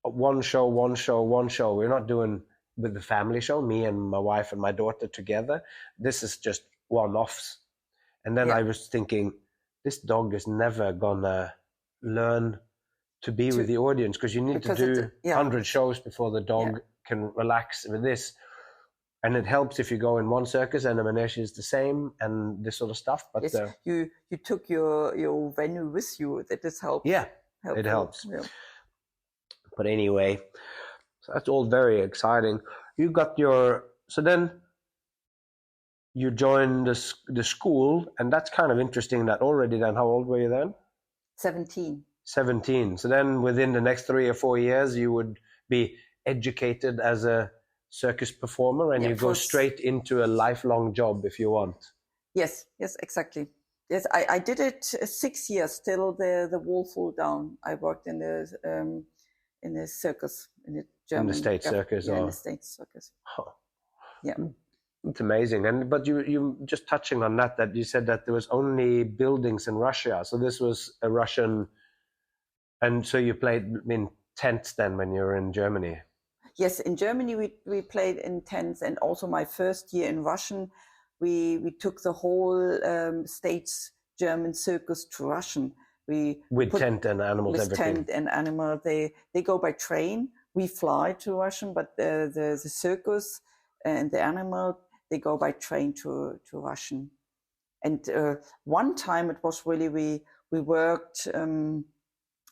[SPEAKER 1] one show, we're not doing with the family show, me and my wife and my daughter together. This is just one-offs. And then I was thinking, this dog is never gonna learn to be with the audience, because you need to do 100 shows before the dog can relax with this. And it helps if you go in one circus and the manege is the same and this sort of stuff. But
[SPEAKER 2] yes, you took your venue with you. That is helpful.
[SPEAKER 1] Yeah, it helps. Yeah. But anyway, so that's all very exciting. You got so then you joined the school, and that's kind of interesting that already then, how old were you then?
[SPEAKER 2] 17.
[SPEAKER 1] 17. So then within the next 3 or 4 years, you would be educated as a circus performer, and you go straight into a lifelong job if you want.
[SPEAKER 2] Yes, exactly. Yes, I did it 6 years till the wall fell down. I worked in the circus, in the German.
[SPEAKER 1] In the state circus?
[SPEAKER 2] Yeah, in the state circus.
[SPEAKER 1] Huh.
[SPEAKER 2] Yeah.
[SPEAKER 1] It's amazing. But you just touching on that you said that there was only buildings in Russia. So this was a Russian, and so you played in tents then when you were in Germany?
[SPEAKER 2] Yes, in Germany we played in tents, and also my first year in Russian, we took the whole state's German circus to Russian.
[SPEAKER 1] With tent and animals, everything.
[SPEAKER 2] With tent and animal, they go by train. We fly to Russian, but the circus and the animal, they go by train to Russian. And one time it was really we worked on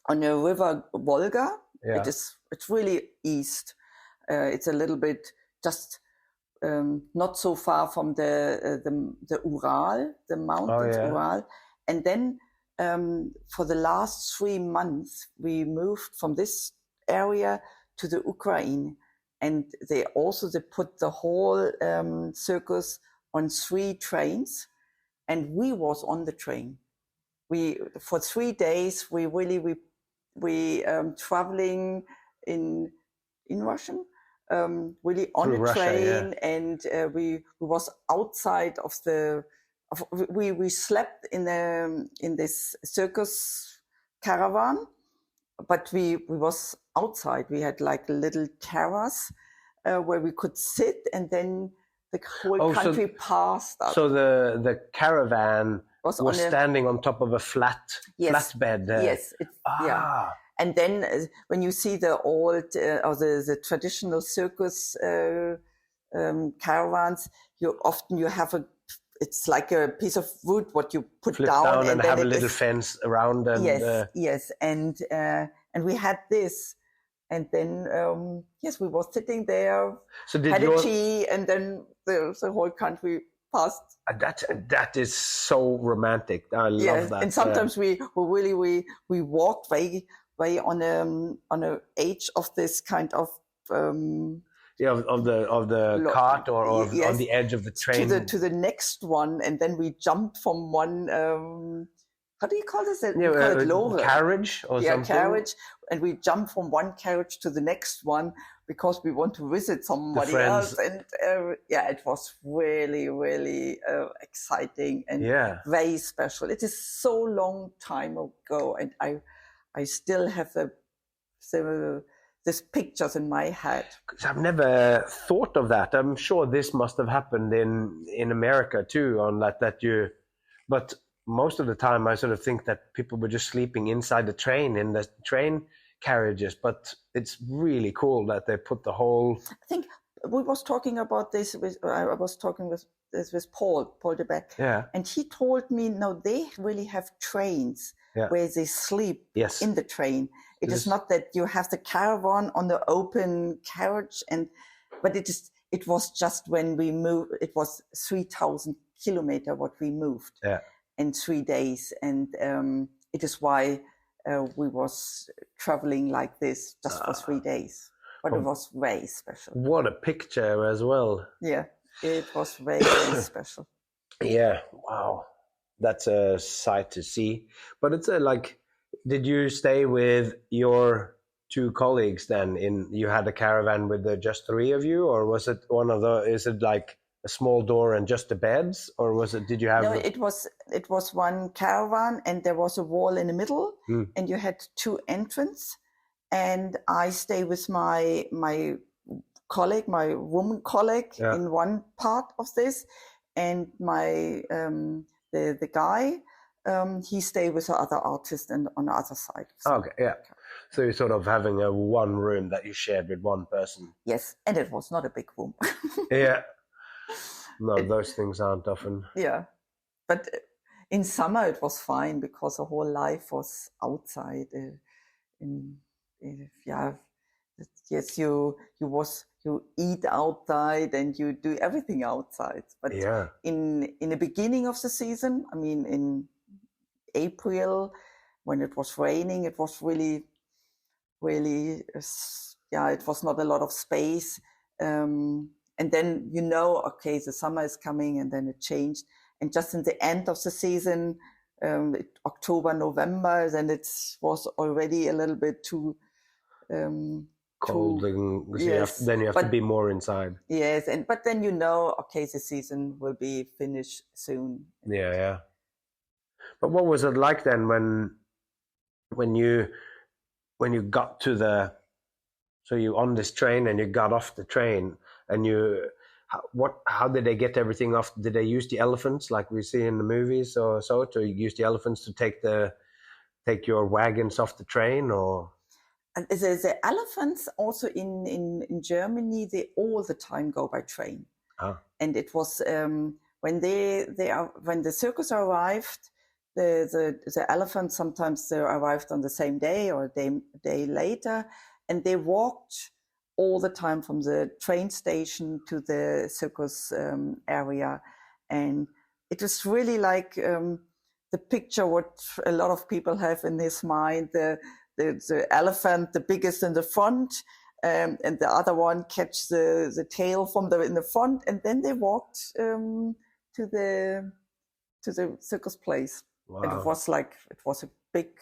[SPEAKER 2] the river Volga. Yeah. It's really east. It's a little bit just not so far from the Ural, the mountains Ural. And then for the last 3 months, we moved from this area to the Ukraine. And they put the whole circus on 3 trains, and we was on the train. For 3 days we traveling in Russian, really on the train, and we was outside of we slept in this circus caravan, but we was outside. We had like a little terrace where we could sit, and then the whole country passed up. So
[SPEAKER 1] the caravan was standing on top of a flatbed.
[SPEAKER 2] Yes. Yeah. And then when you see the old or the traditional circus caravans, you have it's like a piece of wood what you put down
[SPEAKER 1] and have a little fence around. And,
[SPEAKER 2] yes. And we had this. And then, we were sitting there, had a tea, and then the whole country passed.
[SPEAKER 1] That is so romantic. I love that.
[SPEAKER 2] And sometimes we walked way on the edge of this kind of
[SPEAKER 1] of the cart or on the edge of the train
[SPEAKER 2] to the next one, and then we jumped from one. How do you call this? We call it lore.
[SPEAKER 1] Carriage or something?
[SPEAKER 2] Yeah, carriage. And we jump from one carriage to the next one because we want to visit somebody else. And it was really, really exciting and very special. It is so long time ago, and I still have these pictures in my head.
[SPEAKER 1] I've never thought of that. I'm sure this must have happened in America too, on but most of the time I sort of think that people were just sleeping inside the train, in the train carriages, but it's really cool that they put the whole...
[SPEAKER 2] I think we was talking about this I was talking with Paul de Beck, and he told me, no, they really have trains where they sleep in the train. It is not that you have the caravan on the open carriage, but it was just when we moved, it was 3,000 kilometers what we moved. In 3 days, and it is why we was traveling like this just for 3 days. But it was very special.
[SPEAKER 1] What a picture as well.
[SPEAKER 2] Yeah, it was very, very special.
[SPEAKER 1] Yeah, wow. that's a sight to see. But it's like, did you stay with your two colleagues then? You had a caravan with just three of you, or was it is it like a small door and just the beds, or did you have?
[SPEAKER 2] No, it was one caravan, and there was a wall in the middle, and you had two entrances. And I stay with my colleague, my woman colleague, in one part of this, and my the guy, he stayed with the other artist and on the other side.
[SPEAKER 1] Okay, yeah. So you're sort of having a one room that you shared with one person.
[SPEAKER 2] Yes, and it was not a big room.
[SPEAKER 1] Yeah. No, those things aren't often.
[SPEAKER 2] Yeah, but in summer it was fine because the whole life was outside. Yes, you eat outside and you do everything outside. But in the beginning of the season, I mean in April, when it was raining, it was really, it was not a lot of space. And then okay, the summer is coming, and then it changed. And just in the end of the season, October, November, then it was already a little bit too
[SPEAKER 1] cold. Then you have to be more inside.
[SPEAKER 2] Yes, but then okay, the season will be finished soon.
[SPEAKER 1] Yeah. But what was it like then when you got to so you on this train and you got off the train and how did they get everything off? Did they use the elephants like we see in the movies or so to use the elephants to take your wagons off the train, or?
[SPEAKER 2] And the elephants also in Germany, they all the time go by train. And it was when the circus arrived, the elephants sometimes they arrived on the same day or a day later, and they walked all the time from the train station to the circus area. And it was really like the picture what a lot of people have in his mind, the elephant, the biggest in the front, and the other one catch the tail from in the front, and then they walked to the circus place. Wow. And it was a big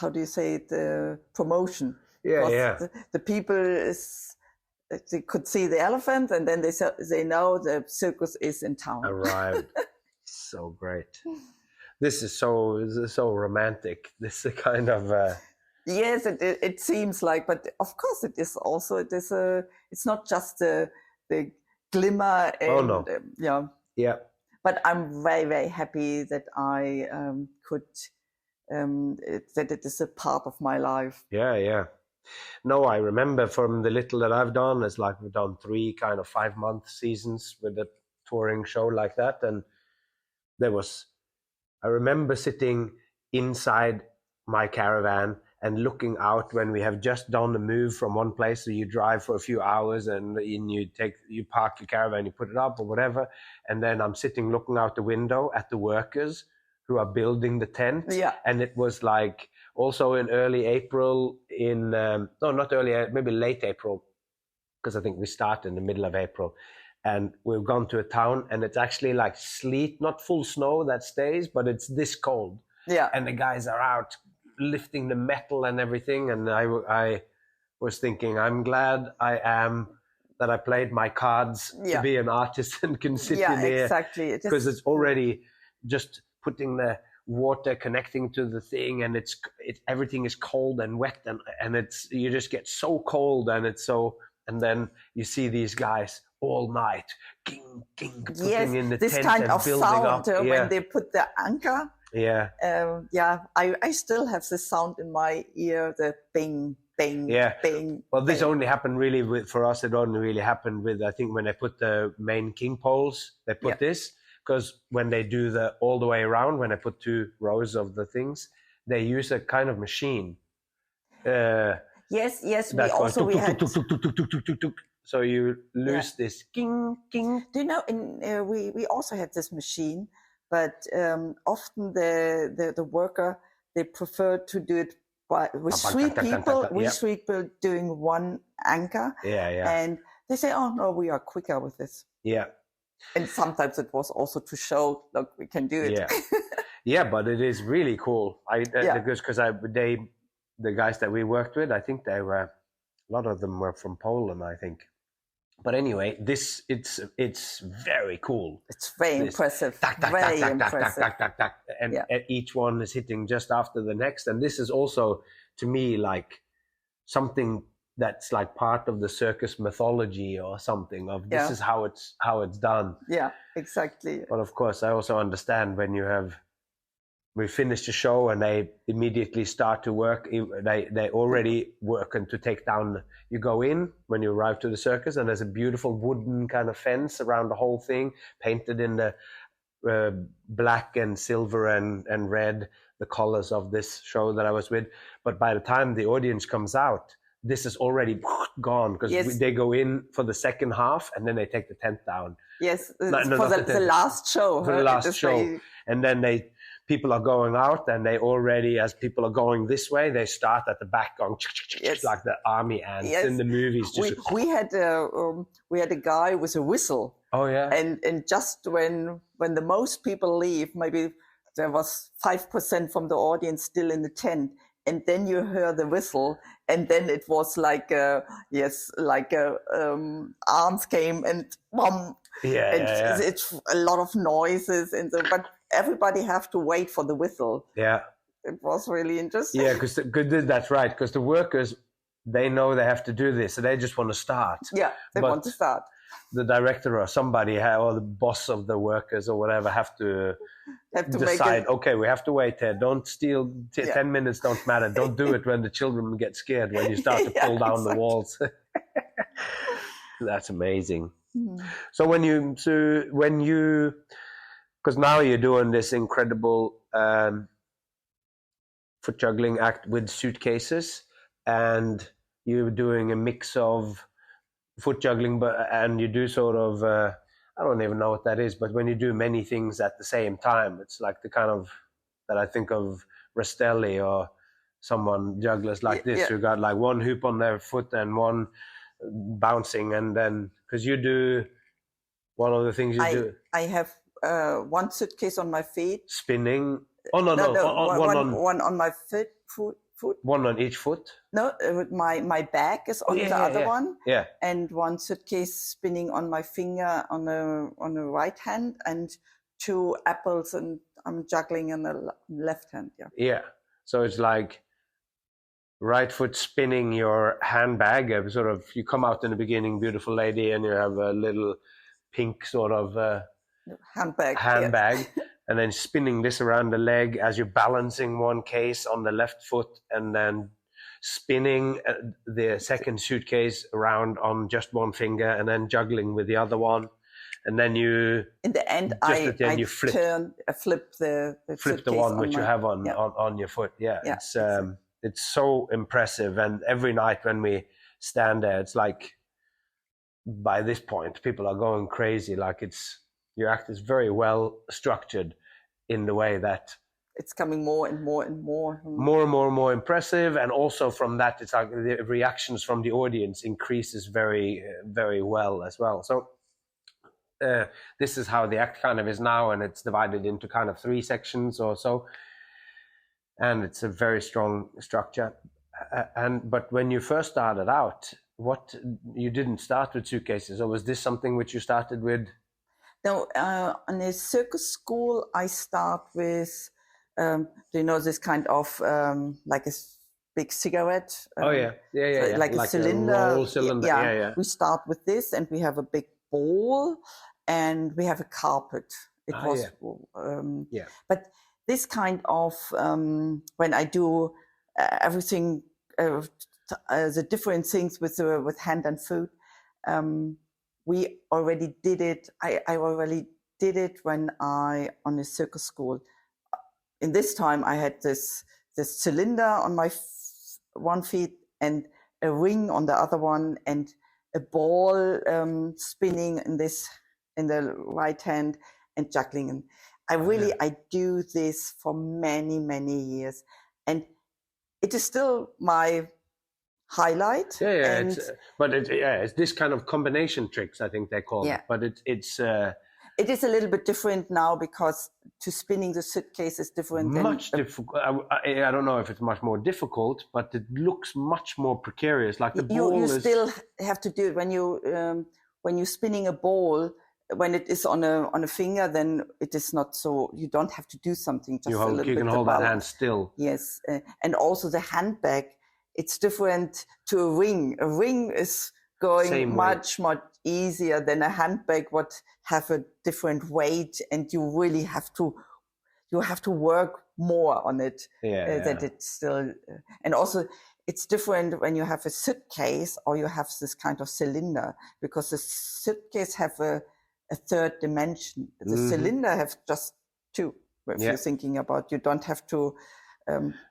[SPEAKER 2] how do you say it, promotion.
[SPEAKER 1] Yeah.
[SPEAKER 2] The people they could see the elephant, and then they know the circus is in town.
[SPEAKER 1] Arrived. So great. This is so romantic. This is kind of
[SPEAKER 2] yes, it seems like, but of course it is also. It's not just the glimmer. And,
[SPEAKER 1] yeah.
[SPEAKER 2] But I'm very, very happy that I could that it is a part of my life.
[SPEAKER 1] Yeah. No, I remember from the little that I've done, it's like we've done 3 kind of 5-month seasons with a touring show like that, and I remember sitting inside my caravan and looking out when we have just done the move from one place. So you drive for a few hours and you park your caravan, you put it up or whatever. And then I'm sitting looking out the window at the workers who are building the tent.
[SPEAKER 2] Yeah.
[SPEAKER 1] And it was like also in early April maybe late April, because I think we start in the middle of April. And we've gone to a town and it's actually like sleet, not full snow that stays, but it's this cold.
[SPEAKER 2] Yeah.
[SPEAKER 1] And the guys are out lifting the metal and everything. And I was thinking, I'm glad that I played my cards to be an artist and can sit in here.
[SPEAKER 2] Yeah, exactly.
[SPEAKER 1] Because it's already just putting the water connecting to the thing, and everything is cold and wet, and you just get so cold, and then you see these guys all night, king, putting in the
[SPEAKER 2] this
[SPEAKER 1] tent
[SPEAKER 2] kind
[SPEAKER 1] and
[SPEAKER 2] of
[SPEAKER 1] building
[SPEAKER 2] sound
[SPEAKER 1] up.
[SPEAKER 2] when they put the anchor.
[SPEAKER 1] Yeah.
[SPEAKER 2] I still have the sound in my ear, the bing, bing, bing.
[SPEAKER 1] Well, this
[SPEAKER 2] bing.
[SPEAKER 1] only happened really for us. It only really happened with, I think, when they put the main king poles, they put this, because when they do all the way around, when they put 2 rows of the things, they use a kind of machine.
[SPEAKER 2] Yes. We had.
[SPEAKER 1] So you lose this king.
[SPEAKER 2] Do you know? We also had this machine, but often the worker, they prefer to do it with 3 people. With 3 people doing one anchor.
[SPEAKER 1] Yeah.
[SPEAKER 2] And they say, "Oh no, we are quicker with this."
[SPEAKER 1] Yeah.
[SPEAKER 2] And sometimes it was also to show, look, we can do it.
[SPEAKER 1] Yeah, yeah, but it is really cool. Because the guys that we worked with, I think they were, a lot of them were from Poland, I think. But anyway, it's very cool.
[SPEAKER 2] It's very impressive. Very impressive.
[SPEAKER 1] And each one is hitting just after the next. And this is also, to me, like something that's like part of the circus mythology or something of this is how it's done.
[SPEAKER 2] Yeah, exactly.
[SPEAKER 1] But of course, I also understand when we finish the show and they immediately start to work. They already working to take down. You go in when you arrive to the circus, and there's a beautiful wooden kind of fence around the whole thing, painted in the black and silver and red, the colors of this show that I was with. But by the time the audience comes out, this is already gone, because they go in for the second half and then they take the tent down.
[SPEAKER 2] Yes, for the last show.
[SPEAKER 1] For the last show. And then people are going out, and they already, as people are going this way, they start at the back going like the army ants in the movies.
[SPEAKER 2] We had a guy with a whistle.
[SPEAKER 1] Oh yeah.
[SPEAKER 2] And just when the most people leave, maybe there was 5% from the audience still in the tent, and then you hear the whistle, and then it was like arms came and boom. It's a lot of noises, and but everybody have to wait for the whistle.
[SPEAKER 1] Yeah,
[SPEAKER 2] it was really interesting.
[SPEAKER 1] Yeah, because that's right. Because the workers, they know they have to do this, so they just want to start.
[SPEAKER 2] Yeah, they want to start.
[SPEAKER 1] The director or somebody, or the boss of the workers or whatever, have to decide. Okay, we have to wait here. Don't steal. 10 minutes don't matter. Don't do it when the children get scared when you start to pull down the walls. That's amazing. Mm. So when you, because now you're doing this incredible foot juggling act with Suitcases, and you're doing a mix of foot juggling, and you do sort of I don't even know what that is, but when you do many things at the same time, it's like the kind of that I think of Rastelli or someone jugglers like this who got like one hoop on their foot and one bouncing, and then because you do one of the things you do.
[SPEAKER 2] I have one suitcase on my feet,
[SPEAKER 1] spinning. One
[SPEAKER 2] on my foot.
[SPEAKER 1] One on each foot?
[SPEAKER 2] No, my bag is on the other one.
[SPEAKER 1] Yeah.
[SPEAKER 2] And one suitcase spinning on my finger on the right hand, and 2 apples, and I'm juggling on the left hand. Yeah.
[SPEAKER 1] Yeah. So it's like right foot spinning your handbag. Sort of, you come out in the beginning, beautiful lady, and you have a little pink sort of handbag. And then spinning this around the leg as you're balancing one case on the left foot, and then spinning the second suitcase around on just one finger, and then juggling with the other one. And then you,
[SPEAKER 2] in the end, I flip the
[SPEAKER 1] one which you have on your foot. Yeah. It's so impressive. And every night when we stand there, it's like, by this point, people are going crazy. Like your act is very well structured in the way that
[SPEAKER 2] it's coming more and more and more
[SPEAKER 1] and more impressive. And also from that, it's like the reactions from the audience increases very, very well as well. So this is how the act kind of is now, and it's divided into kind of 3 sections or so. And it's a very strong structure. But when you first started out, you didn't start with Suitcases, or was this something which you started with?
[SPEAKER 2] No, on a circus school, I start with, this kind of like a big cigarette. Like a cylinder.
[SPEAKER 1] A roll cylinder. Yeah.
[SPEAKER 2] We start with this, and we have a big ball, and we have a carpet. But this kind of, when I do everything, the different things with hand and foot, we already did it. I already did it when on a circus school. In this time, I had this cylinder on my one feet, and a ring on the other one, and a ball spinning in the right hand, and juggling. And I do this for many, many years, and it is still my highlight.
[SPEAKER 1] It's this kind of combination tricks, I think they call it. But it's
[SPEAKER 2] It is a little bit different now because to spinning the suitcase is different.
[SPEAKER 1] Much difficult. I don't know if it's much more difficult, but it looks much more precarious. Like the ball
[SPEAKER 2] you
[SPEAKER 1] is...
[SPEAKER 2] still have to do it when you're spinning a ball. When it is on a finger, then it is not so. You don't have to do something. Just a little bit.
[SPEAKER 1] You can hold that hand still.
[SPEAKER 2] Yes, and also the handbag. It's different to a ring. A ring is going much easier than a handbag. What have a different weight, and you really have to work more on it. That it's still, and also. It's different when you have a suitcase or you have this kind of cylinder, because the suitcase have a third dimension. The cylinder have just two. If you're thinking about, you don't have to.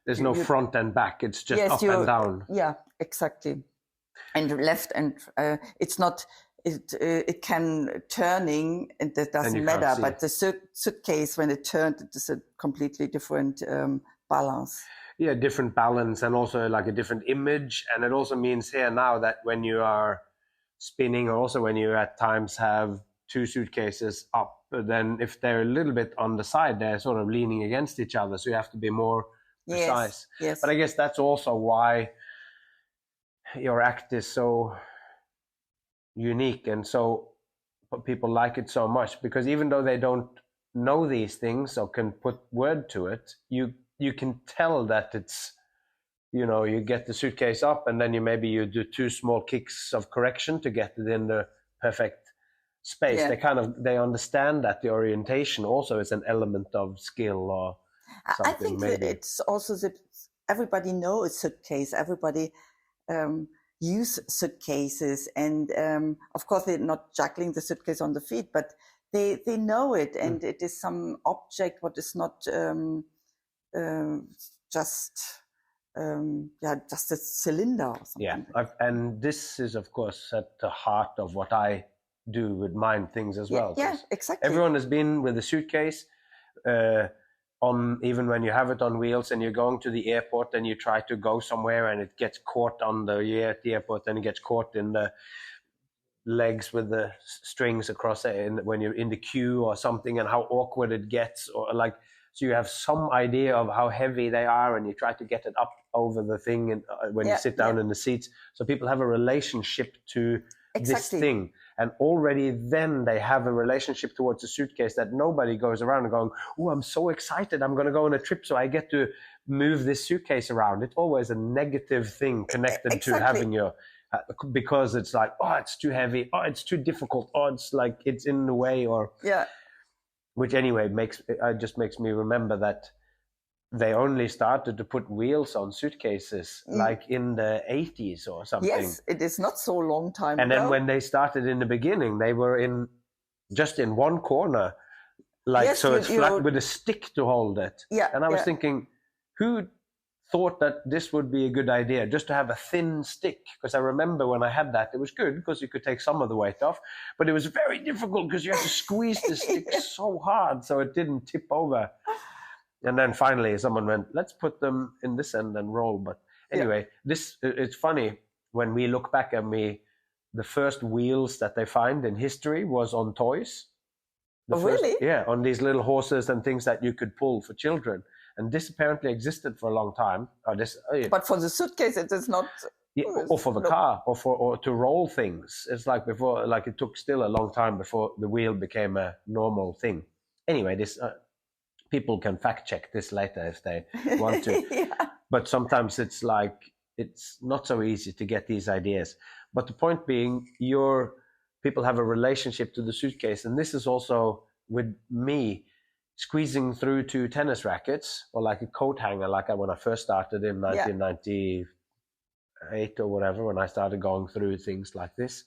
[SPEAKER 1] There's no front and back. It's just up and down.
[SPEAKER 2] Yeah, exactly. And left and it's not. It can turning, and that doesn't matter. But the suitcase, when it turned, it is a completely different balance.
[SPEAKER 1] Yeah, different balance, and also like a different image. And it also means here now that when you are spinning, or also when you at times have two suitcases up, then if they're a little bit on the side, they're sort of leaning against each other. So you have to be more precise.
[SPEAKER 2] Yes.
[SPEAKER 1] But I guess that's also why your act is so unique, and so people like it so much, because even though they don't know these things or can put word to it, you can tell that it's, you get the suitcase up, and then you do two small kicks of correction to get it in the perfect space. They understand that the orientation also is an element of skill or something.
[SPEAKER 2] I think that it's also that everybody knows a suitcase. Everybody use suitcases, and of course they're not juggling the suitcase on the feet, but they know it, and it is some object what is not just a cylinder or something.
[SPEAKER 1] Yeah, and this is of course at the heart of what I do with mind things as well.
[SPEAKER 2] Yeah, exactly.
[SPEAKER 1] Everyone has been with a suitcase even when you have it on wheels, and you're going to the airport and you try to go somewhere and it gets caught at the airport, and it gets caught in the legs with the strings across it when you're in the queue or something, and how awkward it gets, or like, so you have some idea of how heavy they are, and you try to get it up over the thing, and when you sit down in the seats. So people have a relationship to this thing, and already then they have a relationship towards a suitcase, that nobody goes around and going, oh, I'm so excited, I'm going to go on a trip, so I get to move this suitcase around. It's always a negative thing connected to having your, because it's like, oh, it's too heavy, oh, it's too difficult, oh, it's like it's in the way, or which anyway makes me remember that they only started to put wheels on suitcases like in the 80s or something.
[SPEAKER 2] Yes, it is not so long time ago.
[SPEAKER 1] And then when they started in the beginning, they were just in one corner, it's flat with a stick to hold it.
[SPEAKER 2] Yeah,
[SPEAKER 1] and I was thinking, who thought that this would be a good idea, just to have a thin stick? Because I remember when I had that, it was good because you could take some of the weight off, but it was very difficult because you had to squeeze the stick so hard so it didn't tip over. And then finally someone went, let's put them in this end and roll. But anyway, it's funny when we look back, and the first wheels that they find in history was on toys.
[SPEAKER 2] Really?
[SPEAKER 1] Yeah, on these little horses and things that you could pull for children. And this apparently existed for a long time.
[SPEAKER 2] But for the suitcase, it is not.
[SPEAKER 1] Yeah, or for the car, or to roll things. It's like before, like it took still a long time before the wheel became a normal thing. Anyway, this people can fact check this later if they want to. But sometimes it's not so easy to get these ideas. But the point being, people have a relationship to the suitcase, and this is also with me. Squeezing through two tennis rackets, or like a coat hanger, like when I first started in 1998 or whatever, when I started going through things like this,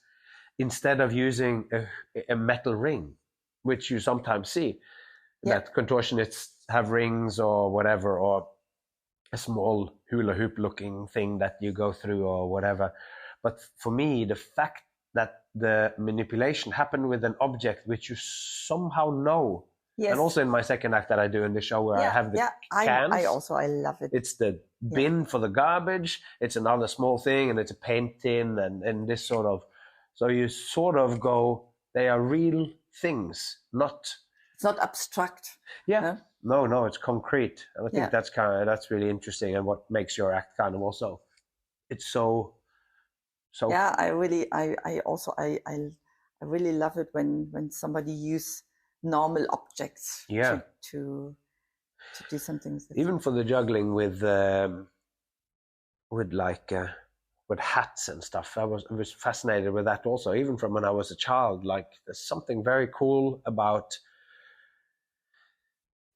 [SPEAKER 1] instead of using a metal ring, which you sometimes see, that contortionists have rings or whatever, or a small hula hoop looking thing that you go through or whatever. But for me, the fact that the manipulation happened with an object which you somehow know. Yes. And also in my second act that I do in the show, where I have the cans.
[SPEAKER 2] I love it.
[SPEAKER 1] It's the bin for the garbage. It's another small thing, and it's a paint tin, and this sort of. So you sort of go, they are real things, not.
[SPEAKER 2] It's not abstract.
[SPEAKER 1] Yeah. No, it's concrete. And I think that's really interesting, and what makes your act kind of also, it's so.
[SPEAKER 2] Yeah, I really love it when somebody use normal objects to do something.
[SPEAKER 1] Even for the juggling with hats and stuff, I was fascinated with that also, even from when I was a child. Like, there's something very cool about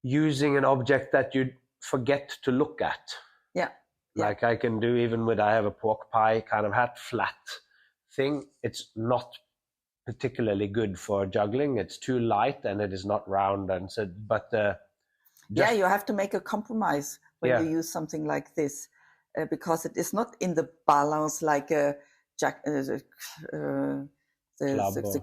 [SPEAKER 1] using an object that you forget to look at.
[SPEAKER 2] Yeah.
[SPEAKER 1] Like I can do even with, I have a pork pie kind of hat, flat thing. It's not particularly good for juggling. It's too light and it is not round. And so, but
[SPEAKER 2] you have to make a compromise when you use something like this, because it is not in the balance like the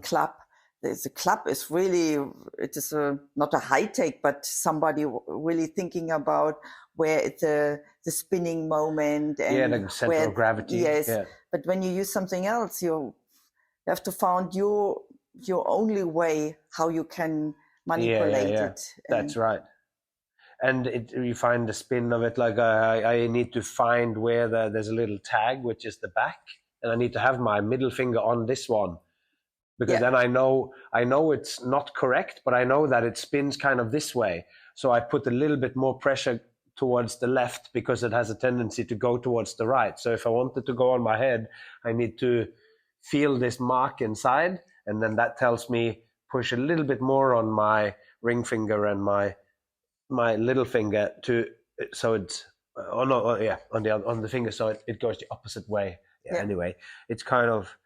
[SPEAKER 2] club. The club is really, it is not a high take, but somebody really thinking about where it's the spinning moment and
[SPEAKER 1] the center of gravity.
[SPEAKER 2] Yes, but when you use something else, you have to find your only way how you can manipulate it.
[SPEAKER 1] That's right. And you find the spin of it. Like I need to find where there's a little tag, which is the back, and I need to have my middle finger on this one. Because then I know it's not correct, but I know that it spins kind of this way. So I put a little bit more pressure towards the left because it has a tendency to go towards the right. So if I want it to go on my head, I need to feel this mark inside. And then that tells me push a little bit more on my ring finger and my little finger so it's on the finger. So it goes the opposite way. Anyway, it's kind of,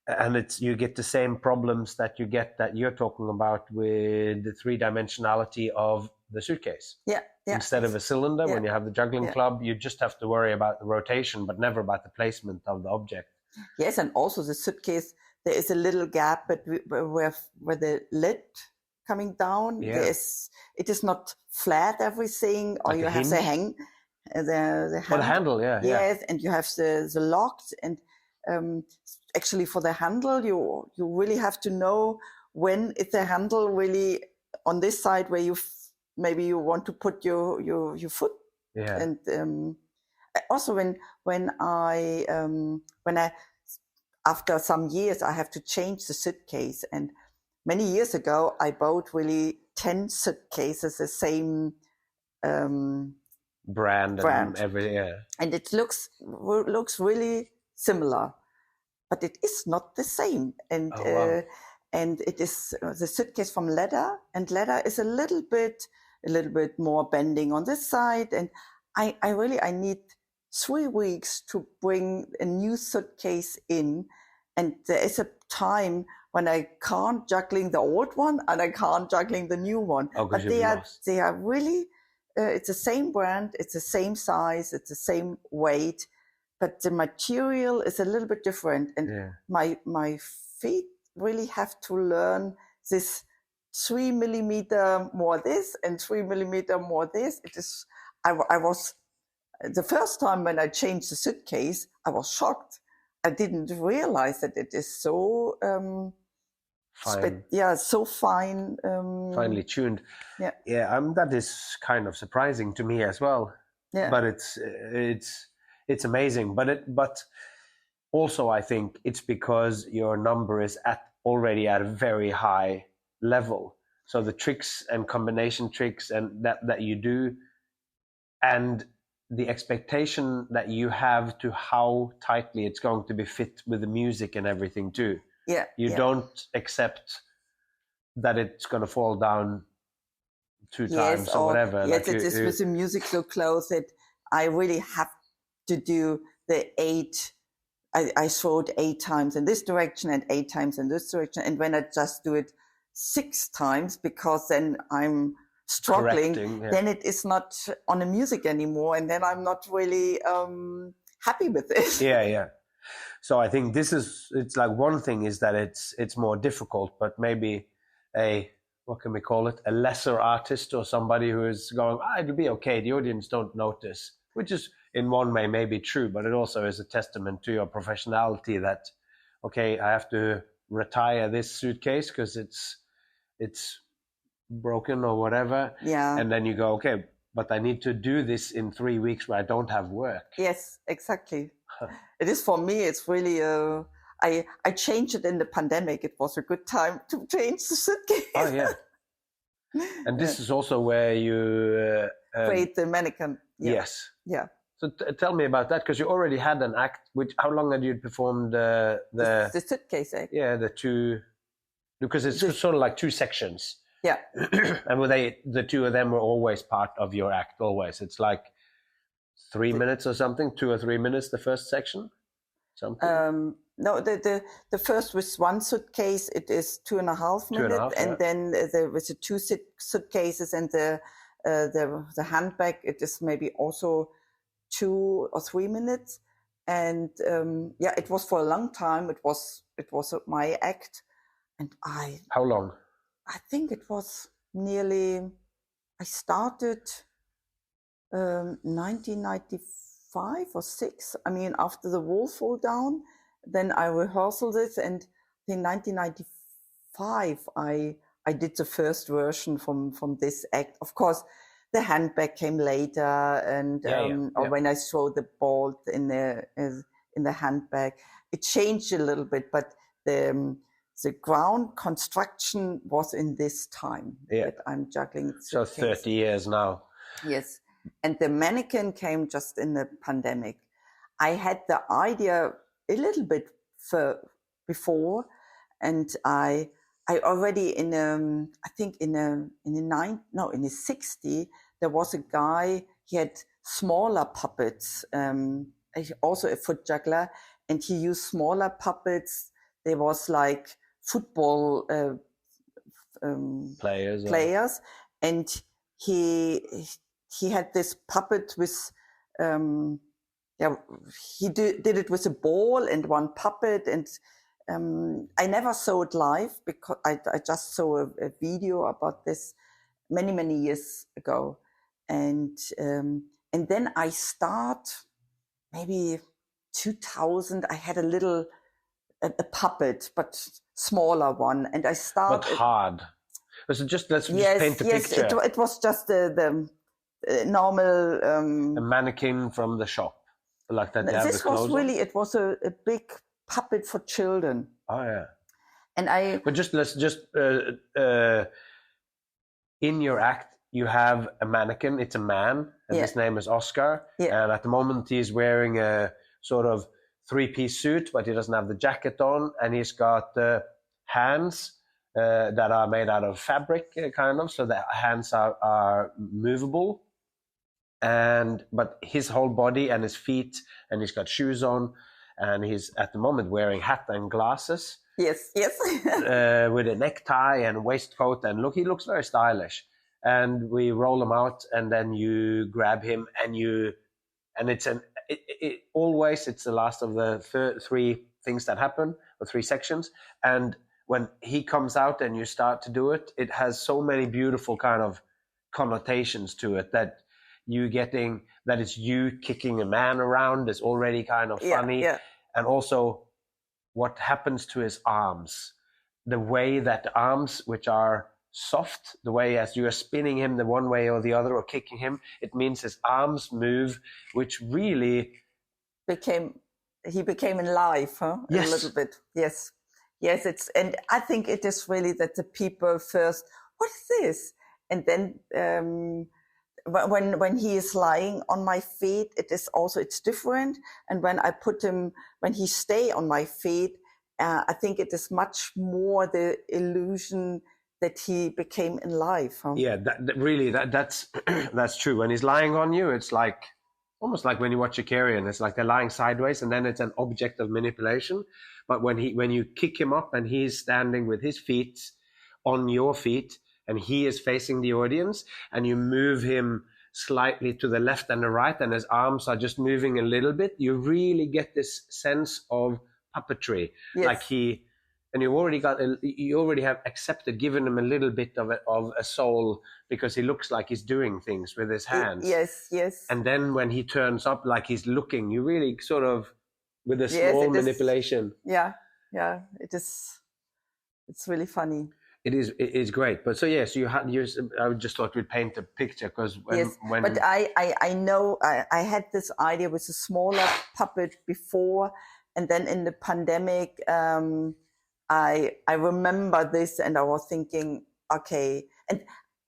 [SPEAKER 1] and you get the same problems that you're talking about with the three-dimensionality of the suitcase. Instead of a cylinder, when you have the juggling club, you just have to worry about the rotation, but never about the placement of the object.
[SPEAKER 2] Yes, and also the suitcase, there is a little gap, but where the lid coming down, it is not flat everything, or like you have the handle. Yes, and you have the locked, and actually for the handle, you really have to know when it's the handle really on this side where maybe you want to put your foot. And also when I after some years I have to change the suitcase, and many years ago I bought really 10 suitcases, the same
[SPEAKER 1] brand and everything,
[SPEAKER 2] and it looks really similar, but it is not the same. And and it is the suitcase from leather, and leather is a little bit more bending on this side, and I need 3 weeks to bring a new suitcase in, and there is a time when I can't juggling the old one and I can't juggling the new one. But they are really it's the same brand, it's the same size, it's the same weight, but the material is a little bit different. And my feet really have to learn this 3 millimeter more this and 3 millimeter more this. It is. I was the first time when I changed the suitcase, I was shocked. I didn't realize that it is so
[SPEAKER 1] fine.
[SPEAKER 2] So fine.
[SPEAKER 1] Finely tuned. That is kind of surprising to me as well. But it's amazing. But also I think it's because your number is already at a very high level. So the tricks and combination tricks and that you do, and the expectation that you have to how tightly it's going to be fit with the music and everything too. You don't accept that it's going to fall down 2 times or whatever.
[SPEAKER 2] Yes, it is with the music so close that I really have to do the 8. I throw it 8 times in this direction and 8 times in this direction. And when I just do it 6 times, because then I'm struggling, then it is not on the music anymore, and then I'm not really happy with it.
[SPEAKER 1] So I think it's like one thing is that it's more difficult, but maybe what can we call it, a lesser artist or somebody who is going, it'll be okay, the audience don't notice, which is in one way maybe true, but it also is a testament to your professionality that, okay, I have to retire this suitcase because it's broken or whatever.
[SPEAKER 2] Yeah.
[SPEAKER 1] And then you go, okay, but I need to do this in 3 weeks where I don't have work.
[SPEAKER 2] Yes, exactly. It is for me. It's really I changed it in the pandemic. It was a good time to change the suitcase.
[SPEAKER 1] Oh yeah. And this is also where you
[SPEAKER 2] create the mannequin. Yeah.
[SPEAKER 1] Yes.
[SPEAKER 2] Yeah.
[SPEAKER 1] So tell me about that, because you already had an act. How long had you performed the
[SPEAKER 2] suitcase act?
[SPEAKER 1] Yeah, the two, because it's sort of like two sections.
[SPEAKER 2] Yeah.
[SPEAKER 1] And were the two of them were always part of your act? Always. It's like 3 minutes or something, 2 or 3 minutes. The first section, something.
[SPEAKER 2] No, the first was one suitcase. It is 2.5 minutes, and then there was the two suitcases and the handbag. It is maybe also 2 or 3 minutes, and yeah, it was for a long time. It was my act, and
[SPEAKER 1] How long?
[SPEAKER 2] I think it was nearly. I started 1995 or 6. I mean, after the wall fell down, then I rehearsed it, and in 1995 I did the first version from this act. Of course, the handbag came later, and or when I showed the ball in the handbag, it changed a little bit, but the ground construction was in this time that I'm juggling.
[SPEAKER 1] So 30 years now.
[SPEAKER 2] Yes. And the mannequin came just in the pandemic. I had the idea a little bit before, and I already I think in the 60s, there was a guy, he had smaller puppets, also a foot juggler, and he used smaller puppets. There was like football players, and he had this puppet with he did it with a ball and one puppet, and I never saw it live because I just saw a video about this many years ago, and then I start maybe 2000. I had a puppet, but smaller one, and I started.
[SPEAKER 1] But hard. So let's just paint the picture.
[SPEAKER 2] Yes, it was just the normal.
[SPEAKER 1] A mannequin from the shop, like that.
[SPEAKER 2] This was really. It was a big puppet for children.
[SPEAKER 1] Oh yeah.
[SPEAKER 2] And
[SPEAKER 1] But let's just in your act you have a mannequin. It's a man, and his name is Oscar. Yeah. And at the moment he's wearing a sort of 3-piece suit, but he doesn't have the jacket on, and he's got hands that are made out of fabric, kind of, so the hands are movable, but his whole body and his feet, and he's got shoes on, and he's at the moment wearing hat and glasses.
[SPEAKER 2] Yes.
[SPEAKER 1] With a necktie and waistcoat, and he looks very stylish. And we roll him out, and then you grab him, and it's always it's the last of the 3 things that happen, or 3 sections. And when he comes out and you start to do it, it has so many beautiful kind of connotations to it that it's you kicking a man around is already kind of funny. Yeah. And also what happens to his arms, the way that the arms, which are soft, the way as you are spinning him the one way or the other or kicking him, it means his arms move, which really he became alive, huh? Yes. A little bit. Yes, and I think it is really that the people first, what is this? And then when he is lying on my feet, it's different. And when he stay on my feet, I think it is much more the illusion that he became alive. Huh? Yeah, that's that's true. When he's lying on you, it's like almost like when you watch a carrion. It's like they're lying sideways, and then it's an object of manipulation. But when you kick him up and he's standing with his feet on your feet, and he is facing the audience, and you move him slightly to the left and the right, and his arms are just moving a little bit, you really get this sense of puppetry. Yes. Like you already have accepted, given him a little bit of a soul, because he looks like he's doing things with his hands.
[SPEAKER 2] Yes.
[SPEAKER 1] And then when he turns up, like he's looking, you really sort of, with a small manipulation.
[SPEAKER 2] Yeah, it is. It's really funny.
[SPEAKER 1] It is great. But so yes, I just thought we'd paint a picture because when
[SPEAKER 2] but I know I had this idea with a smaller puppet before, and then in the pandemic, I remember this, and I was thinking, okay, and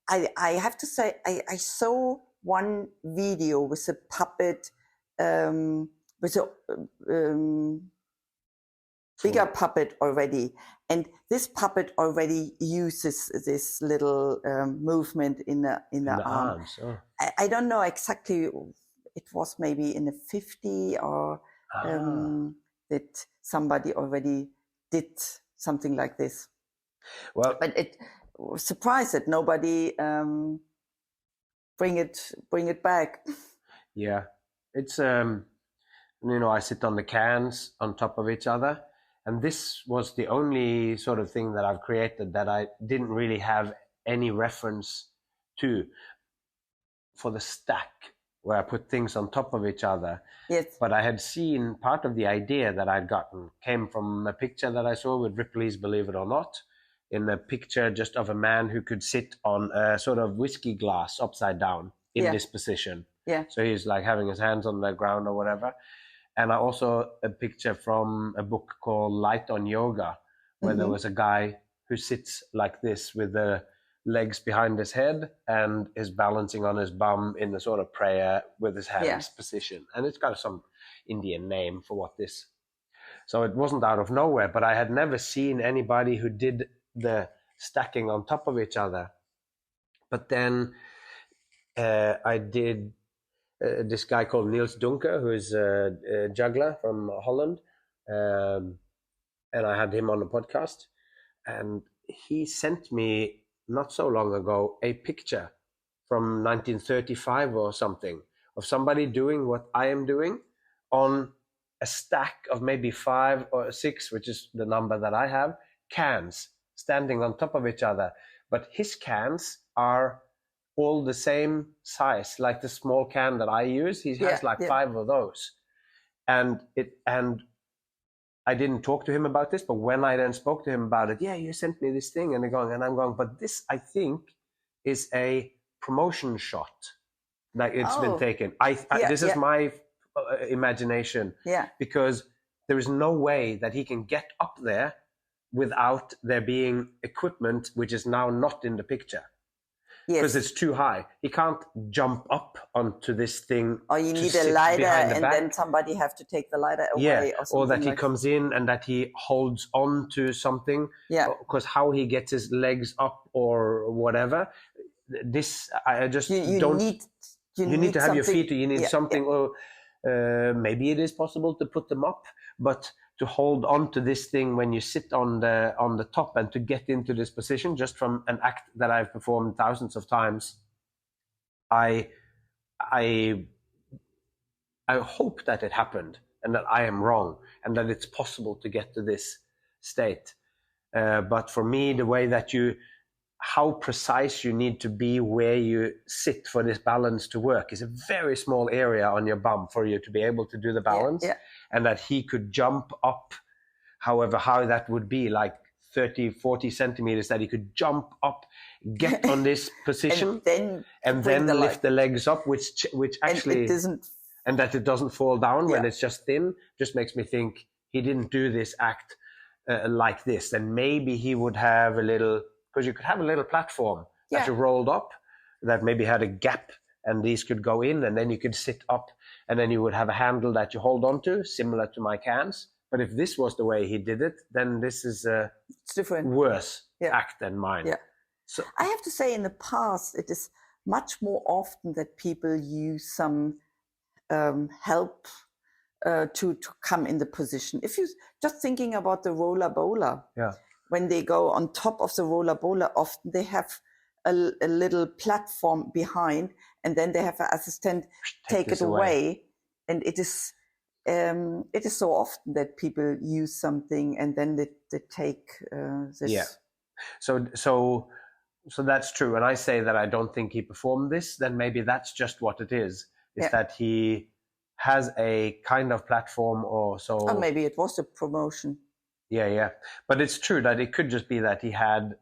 [SPEAKER 2] I have to say I saw one video with a puppet, with a bigger puppet already, and this puppet already uses this little movement in the arm.
[SPEAKER 1] arms. Oh.
[SPEAKER 2] I don't know exactly. It was maybe in the 50 or that somebody already did something like this.
[SPEAKER 1] Well,
[SPEAKER 2] but it was surprised that nobody bring it back.
[SPEAKER 1] Yeah, it's I sit on the cans on top of each other. And this was the only sort of thing that I've created that I didn't really have any reference to for the stack, where I put things on top of each other.
[SPEAKER 2] Yes.
[SPEAKER 1] But I had seen part of the idea that I'd gotten came from a picture that I saw with Ripley's Believe It or Not, in a picture just of a man who could sit on a sort of whiskey glass upside down in this position.
[SPEAKER 2] Yeah.
[SPEAKER 1] So he's like having his hands on the ground or whatever. And I also a picture from a book called Light on Yoga, where there was a guy who sits like this with the legs behind his head and is balancing on his bum in the sort of prayer with his hands position. And it's got some Indian name for what this. So it wasn't out of nowhere, but I had never seen anybody who did the stacking on top of each other. But then I did this guy called Niels Dunker, who is a juggler from Holland, and I had him on the podcast, and he sent me not so long ago a picture from 1935 or something of somebody doing what I am doing on a stack of maybe 5 or 6, which is the number that I have, cans standing on top of each other. But his cans are all the same size, like the small can that I use. He has 5 of those. And I didn't talk to him about this, but when I then spoke to him about it, you sent me this thing, and I'm going, but this I think is a promotion shot that it's been taken. This is my imagination, because there is no way that he can get up there without there being equipment which is now not in the picture. Because it's too high. He can't jump up onto this thing.
[SPEAKER 2] Or you need a ladder, and then somebody have to take the ladder away.
[SPEAKER 1] Or that he comes in and that he holds on to something. Because how he gets his legs up or whatever. This, I just don't... You need to have your feet, or you need something. Or maybe it is possible to put them up, but to hold on to this thing when you sit on the top and to get into this position, just from an act that I've performed thousands of times, I hope that it happened and that I am wrong and that it's possible to get to this state. But for me, the way that how precise you need to be where you sit for this balance to work is a very small area on your bum for you to be able to do the balance. And that he could jump up, however, how that would be, like 30, 40 centimeters, that he could jump up, get on this position, and then lift the legs up, which actually, and that it doesn't fall down when it's just thin, just makes me think he didn't do this act like this. And maybe he would have a little, because you could have a little platform that you rolled up that maybe had a gap, and these could go in, and then you could sit up, and then you would have a handle that you hold on to, similar to my cans. But if this was the way he did it, then this is a worse act than mine. So
[SPEAKER 2] I have to say, in the past, it is much more often that people use some help to come in the position. If you just thinking about the roller bowler, when they go on top of the roller bowler, often they have a little platform behind, and then they have an assistant take it away. And it is so often that people use something and then they take this.
[SPEAKER 1] So that's true. And I say that I don't think he performed this. Then maybe that's just what it is that he has a kind of platform or so.
[SPEAKER 2] Or maybe it was a promotion.
[SPEAKER 1] But it's true that it could just be that he had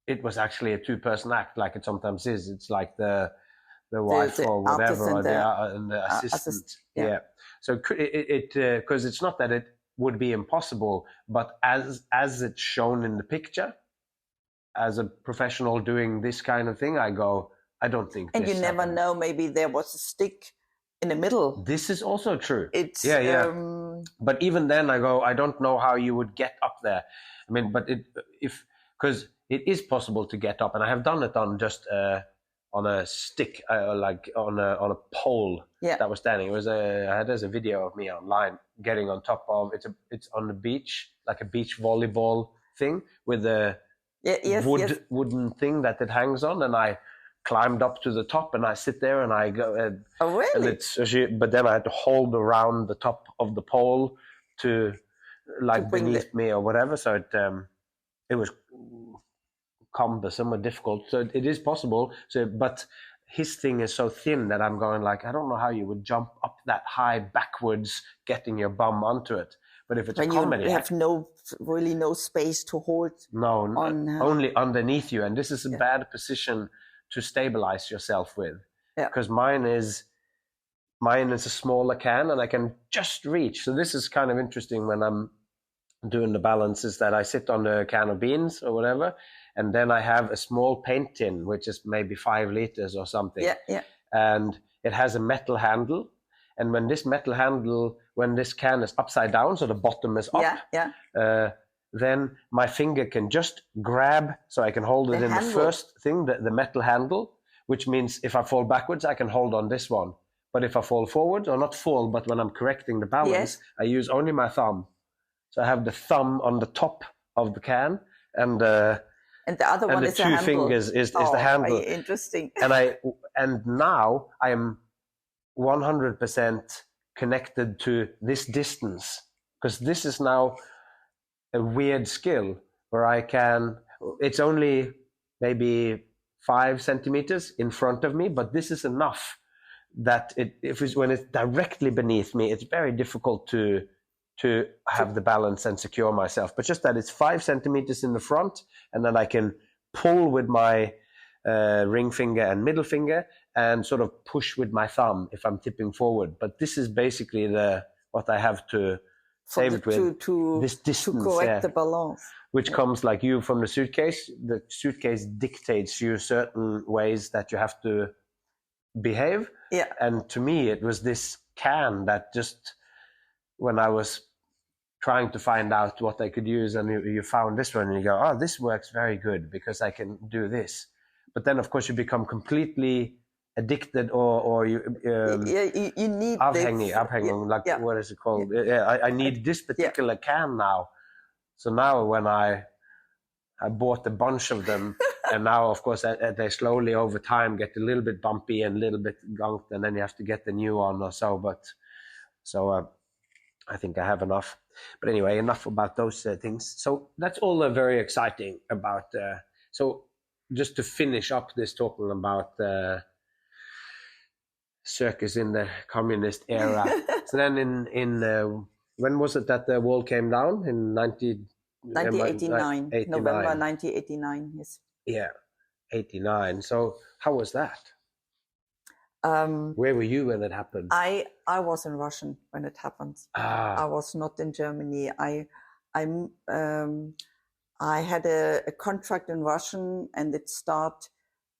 [SPEAKER 1] it was actually a two-person act, like it sometimes is. It's like the wife or whatever, or the assistant. Yeah. So it because it's not that it would be impossible, but as it's shown in the picture, as a professional doing this kind of thing, I go, I don't think.
[SPEAKER 2] And
[SPEAKER 1] this
[SPEAKER 2] you never
[SPEAKER 1] happened.
[SPEAKER 2] know. Maybe there was a stick in the middle.
[SPEAKER 1] This is also true.
[SPEAKER 2] It's
[SPEAKER 1] but even then, I go, I don't know how you would get up there. I mean, but because it is possible to get up, and I have done it on just on a stick, like on a pole that was standing. It was there's a video of me online getting on top of it's on the beach, like a beach volleyball thing with a wooden thing that it hangs on, and I climbed up to the top and I sit there and I go.
[SPEAKER 2] Oh really?
[SPEAKER 1] And but then I had to hold around the top of the pole to like beneath me or whatever. So it was cumbersome or difficult. So it is possible. So, but his thing is so thin that I'm going like, I don't know how you would jump up that high backwards, getting your bum onto it. But if it's a comedy,
[SPEAKER 2] you have really no space to hold.
[SPEAKER 1] No, only underneath you, and this is a bad position to stabilize yourself with. Because mine is a smaller can, and I can just reach. So this is kind of interesting when I'm doing the balance, is that I sit on a can of beans or whatever, and then I have a small paint tin, which is maybe 5 liters or something. And it has a metal handle. And when this can is upside down, so the bottom is up, then my finger can just grab, so I can hold it in the first thing, the metal handle, which means if I fall backwards, I can hold on this one. But if I fall forward, or not fall, but when I'm correcting the balance, I use only my thumb. So I have the thumb on the top of the can, and the other one is the two fingers is the handle.
[SPEAKER 2] Interesting.
[SPEAKER 1] And now I am 100% connected to this distance, because this is now a weird skill where it's only maybe 5 centimeters in front of me, but this is enough that when it's directly beneath me, it's very difficult to have the balance and secure myself. But just that it's 5 centimeters in the front, and then I can pull with my ring finger and middle finger and sort of push with my thumb if I'm tipping forward. But this is basically what I have to save it with, this distance.
[SPEAKER 2] To correct the balance.
[SPEAKER 1] Which comes like you from the suitcase. The suitcase dictates you certain ways that you have to behave. And to me, it was this can that just, when I was trying to find out what I could use, and you found this one, and you go, oh, this works very good because I can do this. But then, of course, you become completely addicted, or you need avhengig, what is it called? I need this particular can now. So now when I bought a bunch of them, and now, of course, they slowly over time get a little bit bumpy and a little bit gunked, and then you have to get the new one or so. But I think I have enough. But anyway, enough about those things. So that's all very exciting about. So just to finish up this, talking about circus in the communist era. So then in when was it that the wall came down? In
[SPEAKER 2] 1989, November 1989, yes.
[SPEAKER 1] Yeah, 89. So how was that? Where were you when it happened?
[SPEAKER 2] I was in Russia when it happened. I was not in Germany. I had a contract in Russian, and it started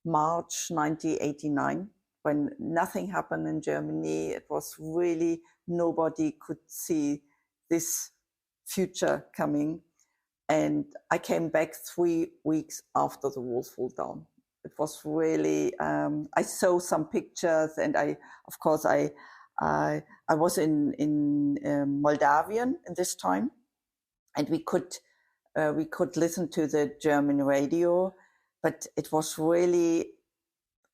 [SPEAKER 2] March 1989, when nothing happened in Germany. It was really, nobody could see this future coming. And I came back 3 weeks after the walls fell down. It was really, I saw some pictures, and I was in Moldavian in this time, and we could listen to the German radio, but it was really,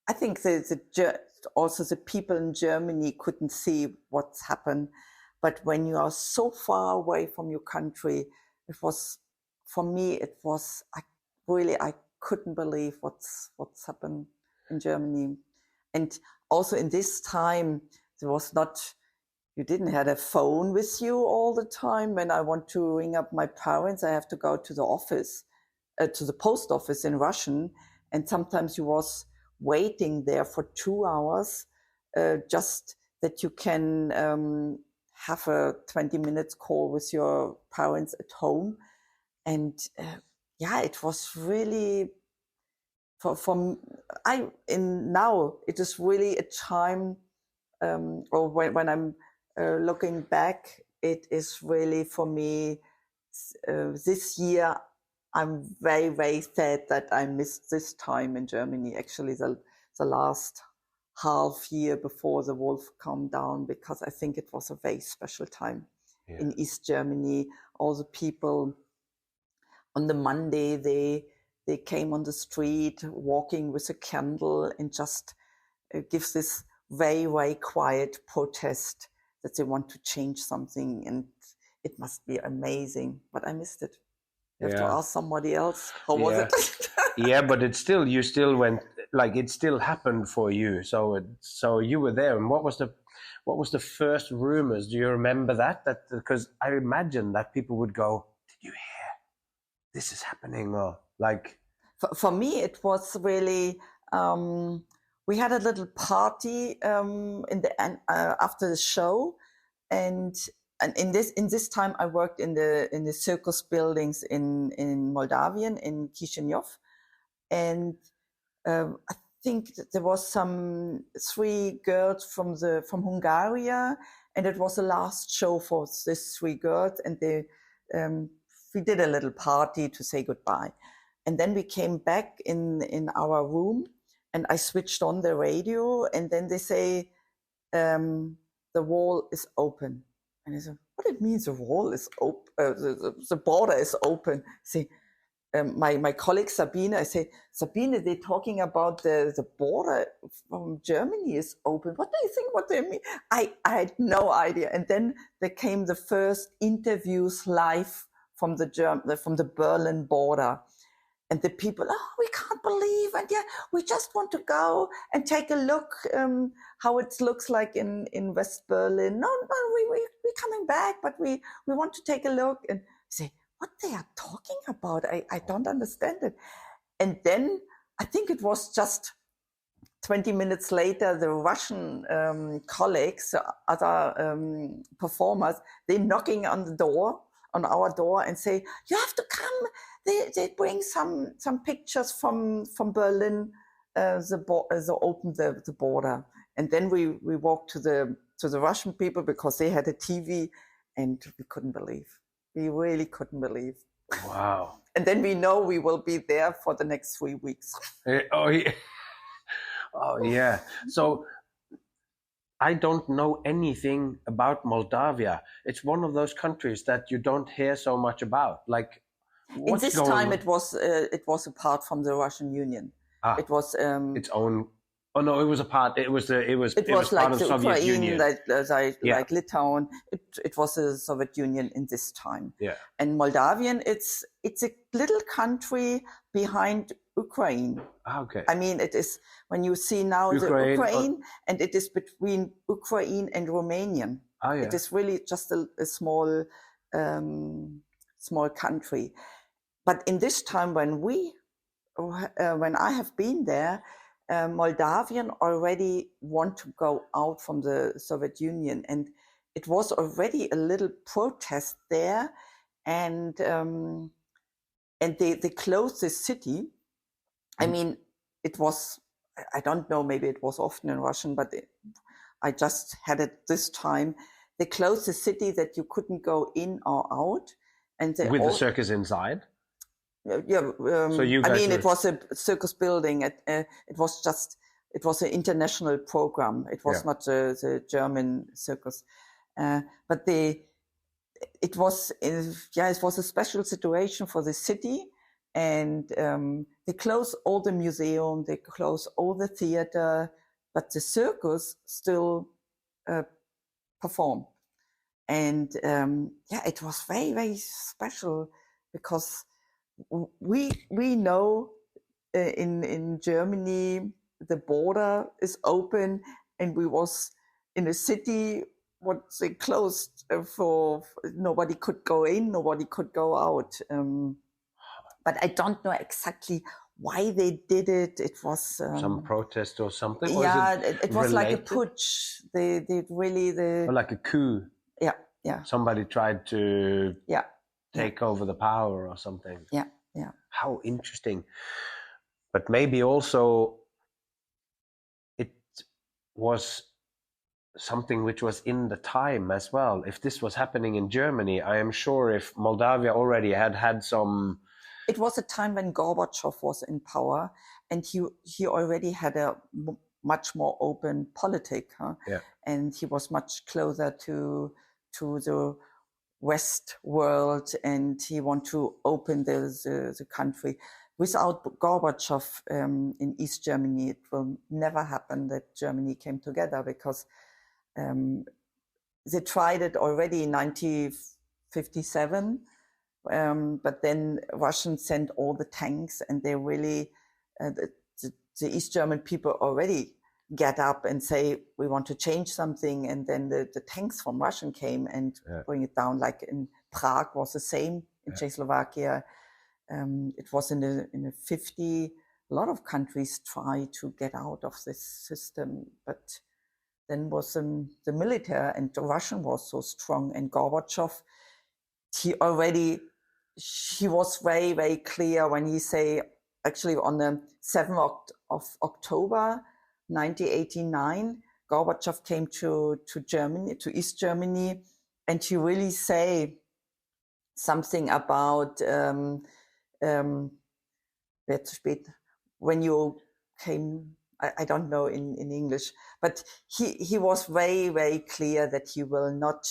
[SPEAKER 2] I think also the people in Germany couldn't see what's happened. But when you are so far away from your country, it was, for me, it was, I couldn't believe what's happened in Germany. And also in this time, you didn't have a phone with you all the time. When I want to ring up my parents, I have to go to the office. to the post office in Russian, and sometimes you was waiting there for 2 hours, just that you can have a 20 minutes call with your parents at home. And it was really now it is really a time, or when I'm looking back, it is really for me this year. I'm very, very sad that I missed this time in Germany. Actually, the last half year before the wall calmed down, because I think it was a very special time in East Germany. All the people on the Monday, they came on the street walking with a candle and just gives this very, very quiet protest that they want to change something, and it must be amazing. But I missed it. You have to ask somebody else. How was it?
[SPEAKER 1] Yeah, but it's still, you still went, like it still happened for you. So you were there. And what was the first rumors? Do you remember that? Because I imagine that people would go, "Did you hear this is happening?" Or like.
[SPEAKER 2] For me, it was really. We had a little party in the after the show, and in this time I worked in the circus buildings in Moldavian, in Chisinau, and I think that there was some 3 girls from Hungary, and it was the last show for these 3 girls, and we did a little party to say goodbye, and then we came back in our room. And I switched on the radio, and then they say, the wall is open. And I said, what it means the wall is open? The border is open. I say, my colleague Sabine, I say, Sabine, they're talking about the border from Germany is open. What do you think? What do you mean? I had no idea. And then there came the first interviews live from the Berlin border. And the people, we can't believe, and we just want to go and take a look how it looks like in West Berlin. No, we're coming back, but we want to take a look. And say, what they are talking about? I don't understand it. And then I think it was just 20 minutes later, the Russian colleagues, other performers, they're knocking on our door and say, you have to come. They bring some pictures from Berlin. They opened the border, and then we walked to the Russian people because they had a TV, and we couldn't believe. We really couldn't believe.
[SPEAKER 1] Wow!
[SPEAKER 2] And then we know we will be there for the next 3 weeks.
[SPEAKER 1] Oh yeah. Oh yeah. So I don't know anything about Moldavia. It's one of those countries that you don't hear so much about. Like.
[SPEAKER 2] In this time, it was apart from the Russian Union. It was
[SPEAKER 1] its own. Oh no, it was a part. It was
[SPEAKER 2] like
[SPEAKER 1] part of the Soviet
[SPEAKER 2] Ukraine,
[SPEAKER 1] Union.
[SPEAKER 2] like Litauen. It was the Soviet Union in this time.
[SPEAKER 1] Yeah.
[SPEAKER 2] And Moldavian, it's a little country behind Ukraine.
[SPEAKER 1] Okay.
[SPEAKER 2] I mean, it is when you see now Ukraine, and it is between Ukraine and Romanian.
[SPEAKER 1] Oh yeah.
[SPEAKER 2] It is really just a small country. But in this time when I have been there, Moldavian already want to go out from the Soviet Union, and it was already a little protest there, and they closed the city. I mean, it was, I don't know, maybe it was often in Russian, but I just had it this time. They closed the city that you couldn't go in or out. And
[SPEAKER 1] with the circus inside?
[SPEAKER 2] Yeah.
[SPEAKER 1] So you guys
[SPEAKER 2] it was a circus building. It was an international program. It was not the German circus. But it was a special situation for the city. And they closed all the museum, they closed all the theater, but the circus still performed. And it was very, very special because we know in Germany the border is open, and we was in a city what they closed for nobody could go in, nobody could go out. but I don't know exactly why they did it. It was
[SPEAKER 1] some protest or something.
[SPEAKER 2] Yeah,
[SPEAKER 1] or
[SPEAKER 2] it was like a putsch. They really
[SPEAKER 1] or like a coup.
[SPEAKER 2] Yeah.
[SPEAKER 1] Somebody tried to take over the power or something.
[SPEAKER 2] Yeah.
[SPEAKER 1] How interesting. But maybe also it was something which was in the time as well. If this was happening in Germany, I am sure if Moldavia already had some...
[SPEAKER 2] It was a time when Gorbachev was in power, and he already had a much more open politic, and he was much closer to the West world, and he wanted to open the country. Without Gorbachev in East Germany, it will never happen that Germany came together, because they tried it already in 1957, but then Russians sent all the tanks, and they really, the East German people already get up and say, we want to change something, and then the tanks from Russian came and bring it down. Like in Prague was the same, in Czechoslovakia. It was in the 50s. A lot of countries try to get out of this system, but then was the military, and the Russian was so strong, and Gorbachev, he was very, very clear when he say, actually on the 7th of October 1989, Gorbachev came to Germany, to East Germany, and he really say something about when you came, I don't know in English, but he was very, very clear that he will not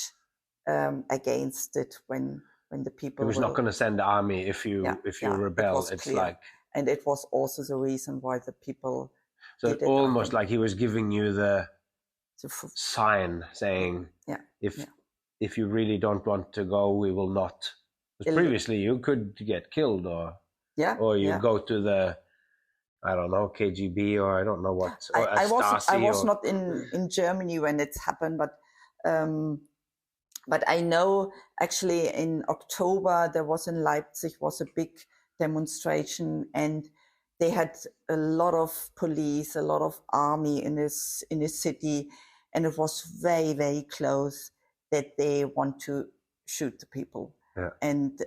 [SPEAKER 2] against it when the people...
[SPEAKER 1] He was not going to send the army if you rebel. It's clear. Like...
[SPEAKER 2] And it was also the reason why the people...
[SPEAKER 1] So it's almost like he was giving you the sign saying, if you really don't want to go, we will not. Because previously you could get killed, or you go to the, I don't know, KGB, or I don't know what.
[SPEAKER 2] I was not in Germany when it's happened, but I know actually in October there was in Leipzig was a big demonstration, and they had a lot of police, a lot of army in this city, and it was very, very close that they want to shoot the people.
[SPEAKER 1] Yeah.
[SPEAKER 2] And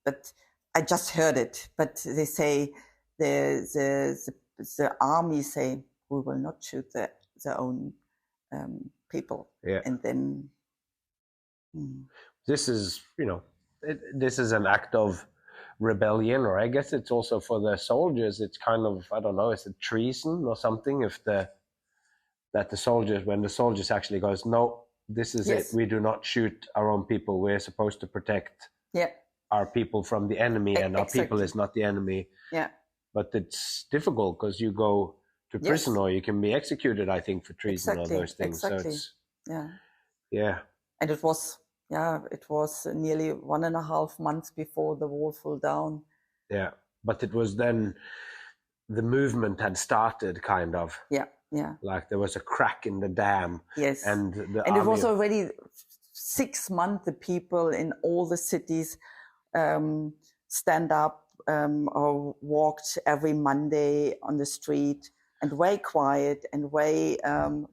[SPEAKER 2] but I just heard it. But they say the army say we will not shoot their own people.
[SPEAKER 1] Yeah.
[SPEAKER 2] And then
[SPEAKER 1] this is this is an act of rebellion, or I guess it's also for the soldiers. It's kind of, I don't know, is it treason or something? If when the soldiers actually goes, no, this is it. We do not shoot our own people. We're supposed to protect our people from the enemy, and our people is not the enemy.
[SPEAKER 2] Yeah.
[SPEAKER 1] But it's difficult because you go to prison, or you can be executed, I think, for treason or those things.
[SPEAKER 2] Exactly.
[SPEAKER 1] So it's,
[SPEAKER 2] yeah. And it was nearly 1.5 months before the wall fell down.
[SPEAKER 1] Yeah. But it was then the movement had started, kind of.
[SPEAKER 2] Yeah.
[SPEAKER 1] Like there was a crack in the dam.
[SPEAKER 2] Yes.
[SPEAKER 1] And
[SPEAKER 2] it was already 6 months, the people in all the cities stand up or walked every Monday on the street, and very quiet and very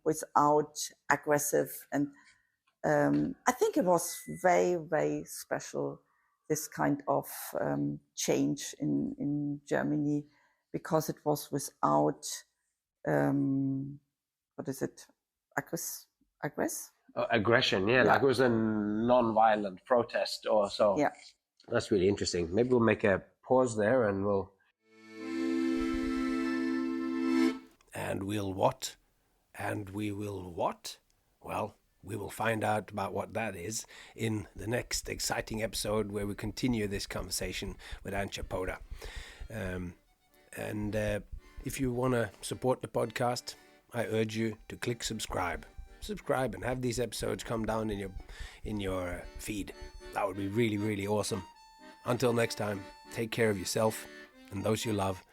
[SPEAKER 2] without aggressive. And I think it was very, very special, this kind of change in Germany, because it was without what is it?
[SPEAKER 1] Aggression, like it was a non-violent protest or so.
[SPEAKER 2] Yeah.
[SPEAKER 1] That's really interesting. Maybe we'll make a pause there and we'll... And we'll what? And we will what? Well, we will find out about what that is in the next exciting episode, where we continue this conversation with Antje Pode. And if you want to support the podcast, I urge you to click subscribe and have these episodes come down in your feed. That would be really, really awesome. Until next time, take care of yourself and those you love,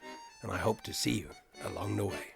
[SPEAKER 1] and I hope to see you along the way.